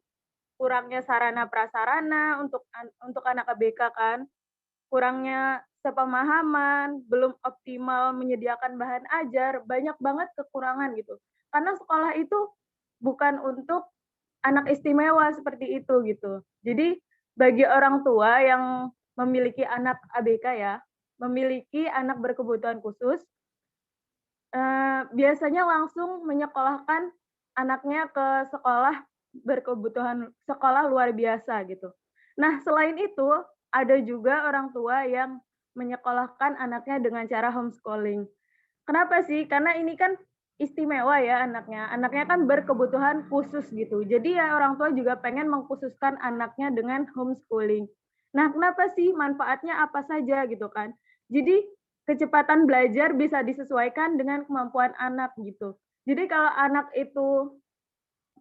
kurangnya sarana prasarana untuk anak ABK kan, kurangnya sepemahaman, belum optimal menyediakan bahan ajar, banyak banget kekurangan gitu. Karena sekolah itu bukan untuk anak istimewa seperti itu gitu. Jadi bagi orang tua yang memiliki anak ABK ya, memiliki anak berkebutuhan khusus, biasanya langsung menyekolahkan anaknya ke sekolah berkebutuhan sekolah luar biasa gitu. Nah, selain itu ada juga orang tua yang menyekolahkan anaknya dengan cara homeschooling. Kenapa sih? Karena ini kan istimewa ya anaknya. Anaknya kan berkebutuhan khusus gitu. Jadi ya orang tua juga pengen mengkhususkan anaknya dengan homeschooling. Nah, kenapa sih manfaatnya apa saja gitu kan? Jadi kecepatan belajar bisa disesuaikan dengan kemampuan anak gitu. Jadi kalau anak itu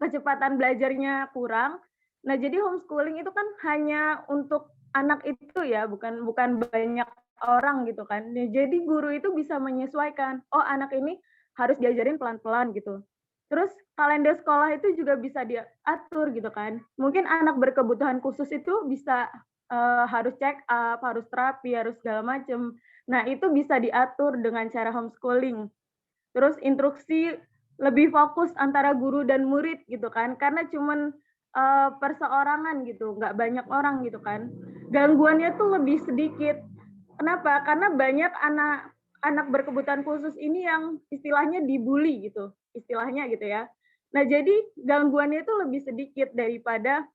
kecepatan belajarnya kurang, nah jadi homeschooling itu kan hanya untuk anak itu ya, bukan banyak orang gitu kan. Nah, jadi guru itu bisa menyesuaikan, oh anak ini harus diajarin pelan-pelan gitu. Terus kalender sekolah itu juga bisa diatur gitu kan. Mungkin anak berkebutuhan khusus itu bisa harus check up, harus terapi, harus segala macam. Nah, itu bisa diatur dengan cara homeschooling. Terus instruksi lebih fokus antara guru dan murid gitu kan, karena cuman perseorangan gitu, nggak banyak orang gitu kan. Gangguannya tuh lebih sedikit. Kenapa? Karena banyak anak berkebutuhan khusus ini yang istilahnya dibully gitu, istilahnya gitu ya. Nah, jadi gangguannya itu lebih sedikit daripada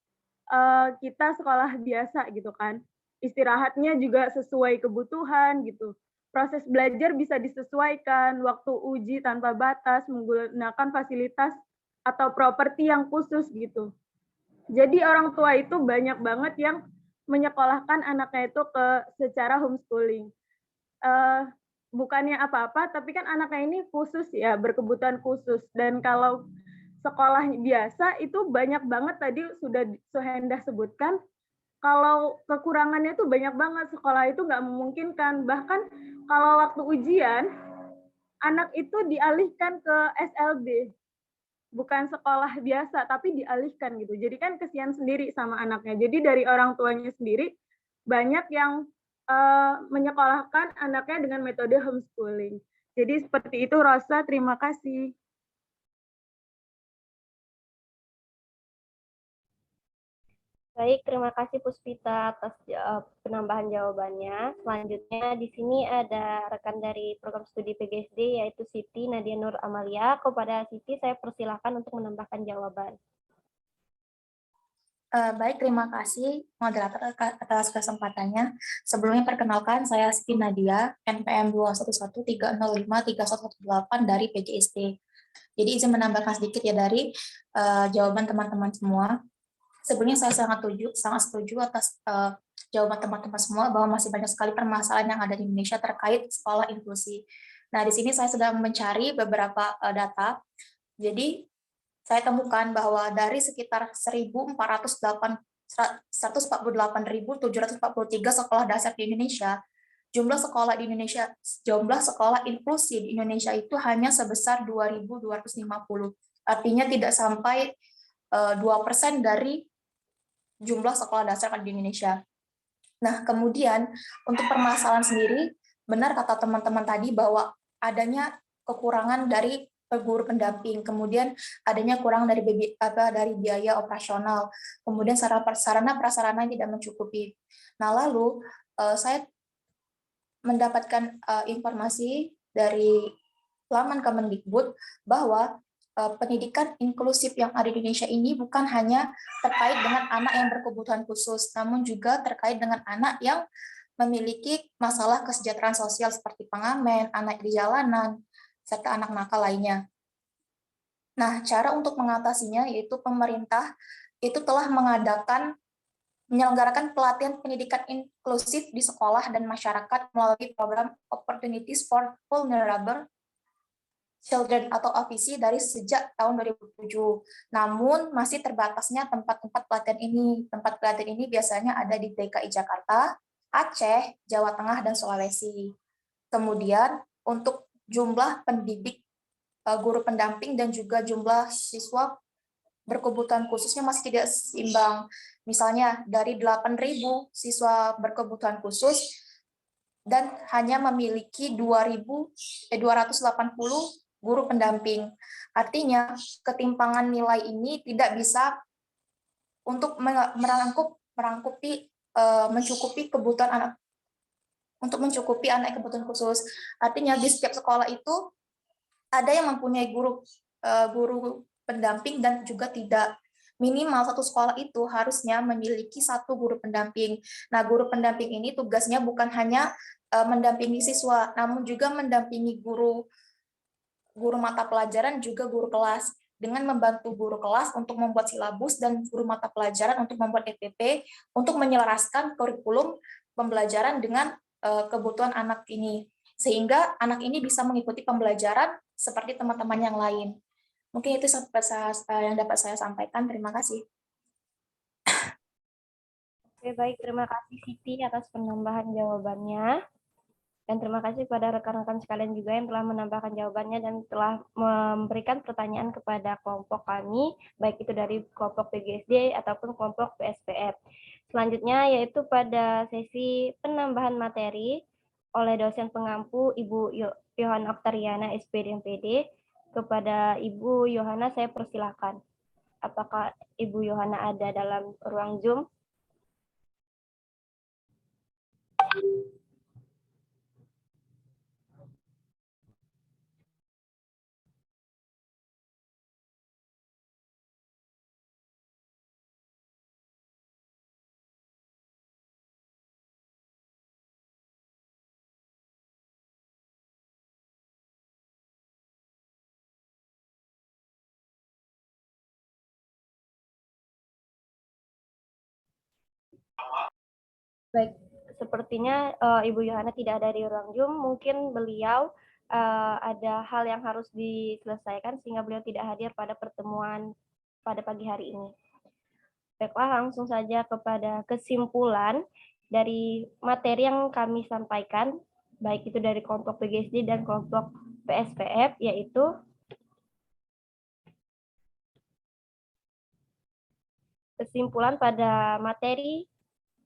kita sekolah biasa gitu kan. Istirahatnya juga sesuai kebutuhan gitu. Proses belajar bisa disesuaikan, waktu uji tanpa batas, menggunakan fasilitas atau properti yang khusus gitu. Jadi orang tua itu banyak banget yang menyekolahkan anaknya itu secara homeschooling. Bukannya apa-apa, tapi kan anaknya ini khusus ya, berkebutuhan khusus. Dan kalau sekolah biasa itu banyak banget tadi sudah Suhendah sebutkan, kalau kekurangannya itu banyak banget, sekolah itu nggak memungkinkan. Bahkan kalau waktu ujian, anak itu dialihkan ke SLB, bukan sekolah biasa, tapi dialihkan gitu. Jadi kan kesian sendiri sama anaknya. Jadi dari orang tuanya sendiri, banyak yang menyekolahkan anaknya dengan metode homeschooling. Jadi seperti itu, Rosa. Terima kasih. Baik, terima kasih Puspita atas penambahan jawabannya. Selanjutnya di sini ada rekan dari program studi PGSD yaitu Siti Nadia Nur Amalia. Kepada Siti saya persilahkan untuk menambahkan jawaban. Baik, terima kasih moderator atas kesempatannya. Sebelumnya perkenalkan, saya Siti Nadia, NPM 211305318 dari PGSD. Jadi izin menambahkan sedikit ya dari jawaban teman-teman semua. Sebelumnya saya sangat setuju atas jawaban teman-teman semua bahwa masih banyak sekali permasalahan yang ada di Indonesia terkait sekolah inklusi. Nah, di sini saya sedang mencari beberapa data. Jadi saya temukan bahwa dari sekitar 148.743 sekolah dasar di Indonesia, jumlah sekolah inklusi di Indonesia itu hanya sebesar 2.250. Artinya tidak sampai 2% dari jumlah sekolah dasar di Indonesia. Nah, kemudian untuk permasalahan sendiri, benar kata teman-teman tadi bahwa adanya kekurangan dari guru pendamping, kemudian adanya kurang dari biaya operasional, kemudian sarana prasarana yang tidak mencukupi. Nah, lalu saya mendapatkan informasi dari laman Kemendikbud bahwa pendidikan inklusif yang ada di Indonesia ini bukan hanya terkait dengan anak yang berkebutuhan khusus, namun juga terkait dengan anak yang memiliki masalah kesejahteraan sosial seperti pengamen, anak di jalanan, serta anak nakal lainnya. Nah, cara untuk mengatasinya yaitu pemerintah itu telah menyelenggarakan pelatihan pendidikan inklusif di sekolah dan masyarakat melalui program Opportunities for Vulnerable Children atau OVC dari sejak tahun 2007. Namun masih terbatasnya tempat-tempat pelatihan ini. Tempat pelatihan ini biasanya ada di DKI Jakarta, Aceh, Jawa Tengah, dan Sulawesi. Kemudian untuk jumlah pendidik, guru pendamping, dan juga jumlah siswa berkebutuhan khususnya masih tidak seimbang. Misalnya dari 8.000 siswa berkebutuhan khusus dan hanya memiliki 280 guru pendamping. Artinya, ketimpangan nilai ini tidak bisa untuk mencukupi kebutuhan anak, untuk mencukupi anak kebutuhan khusus. Artinya, di setiap sekolah itu ada yang mempunyai guru pendamping dan juga tidak. Minimal satu sekolah itu harusnya memiliki satu guru pendamping. Nah, guru pendamping ini tugasnya bukan hanya mendampingi siswa, namun juga mendampingi guru guru mata pelajaran juga guru kelas, dengan membantu guru kelas untuk membuat silabus dan guru mata pelajaran untuk membuat EPP untuk menyelaraskan kurikulum pembelajaran dengan kebutuhan anak ini, sehingga anak ini bisa mengikuti pembelajaran seperti teman-teman yang lain. Mungkin itu yang dapat saya sampaikan. Terima kasih. Oke, baik. Terima kasih Siti atas penambahan jawabannya. Dan terima kasih kepada rekan-rekan sekalian juga yang telah menambahkan jawabannya dan telah memberikan pertanyaan kepada kelompok kami, baik itu dari kelompok PGSD ataupun kelompok PSPF. Selanjutnya yaitu pada sesi penambahan materi oleh dosen pengampu Ibu Yohana Oktariana, SPD MPD. Kepada Ibu Yohana saya persilakan. Apakah Ibu Yohana ada dalam ruang Zoom? Baik, sepertinya Ibu Yohana tidak ada di ruang Zoom. Mungkin beliau ada hal yang harus diselesaikan sehingga beliau tidak hadir pada pertemuan pada pagi hari ini. Baiklah, langsung saja kepada kesimpulan dari materi yang kami sampaikan, baik itu dari kelompok PGSD dan kelompok PSPF, yaitu kesimpulan pada materi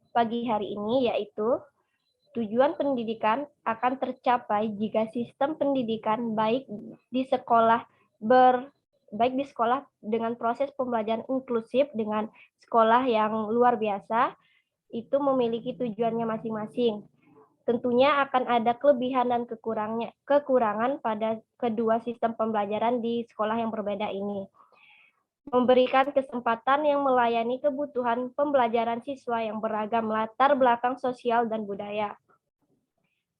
pagi hari ini yaitu tujuan pendidikan akan tercapai jika sistem pendidikan baik di sekolah dengan proses pembelajaran inklusif dengan sekolah yang luar biasa itu memiliki tujuannya masing-masing. Tentunya akan ada kelebihan dan kekurangan pada kedua sistem pembelajaran di sekolah yang berbeda ini. Memberikan kesempatan yang melayani kebutuhan pembelajaran siswa yang beragam latar belakang sosial dan budaya,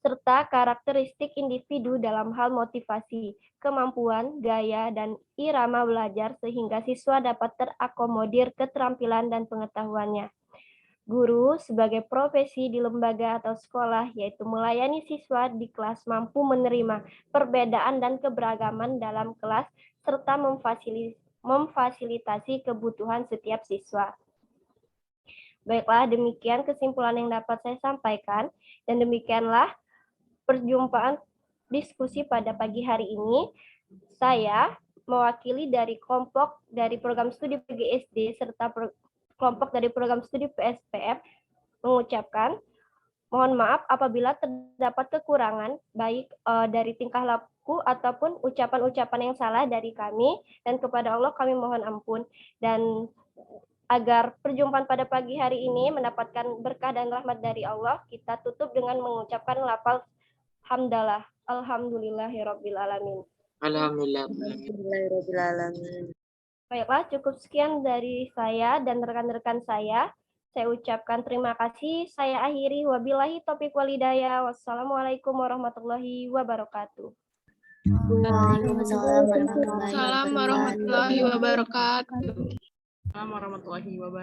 serta karakteristik individu dalam hal motivasi, kemampuan, gaya, dan irama belajar sehingga siswa dapat terakomodir keterampilan dan pengetahuannya. Guru sebagai profesi di lembaga atau sekolah yaitu melayani siswa di kelas mampu menerima perbedaan dan keberagaman dalam kelas serta memfasilitasi kebutuhan setiap siswa. Baiklah, demikian kesimpulan yang dapat saya sampaikan dan demikianlah perjumpaan diskusi pada pagi hari ini. Saya mewakili dari kelompok dari program studi PGSD serta kelompok dari program studi PSPF mengucapkan mohon maaf apabila terdapat kekurangan baik dari tingkah laku ataupun ucapan-ucapan yang salah dari kami, dan kepada Allah kami mohon ampun. Dan agar perjumpaan pada pagi hari ini mendapatkan berkah dan rahmat dari Allah, kita tutup dengan mengucapkan lafaz hamdalah. Alhamdulillahirabbil alamin. Alhamdulillahirabbil alamin. Baiklah, cukup sekian dari saya dan rekan-rekan saya. Saya ucapkan terima kasih. Saya akhiri. Wabillahi taufiq wal hidayah. Wassalamualaikum warahmatullahi wabarakatuh. Waalaikumsalam warahmatullahi wabarakatuh. Assalamualaikum warahmatullahi wabarakatuh.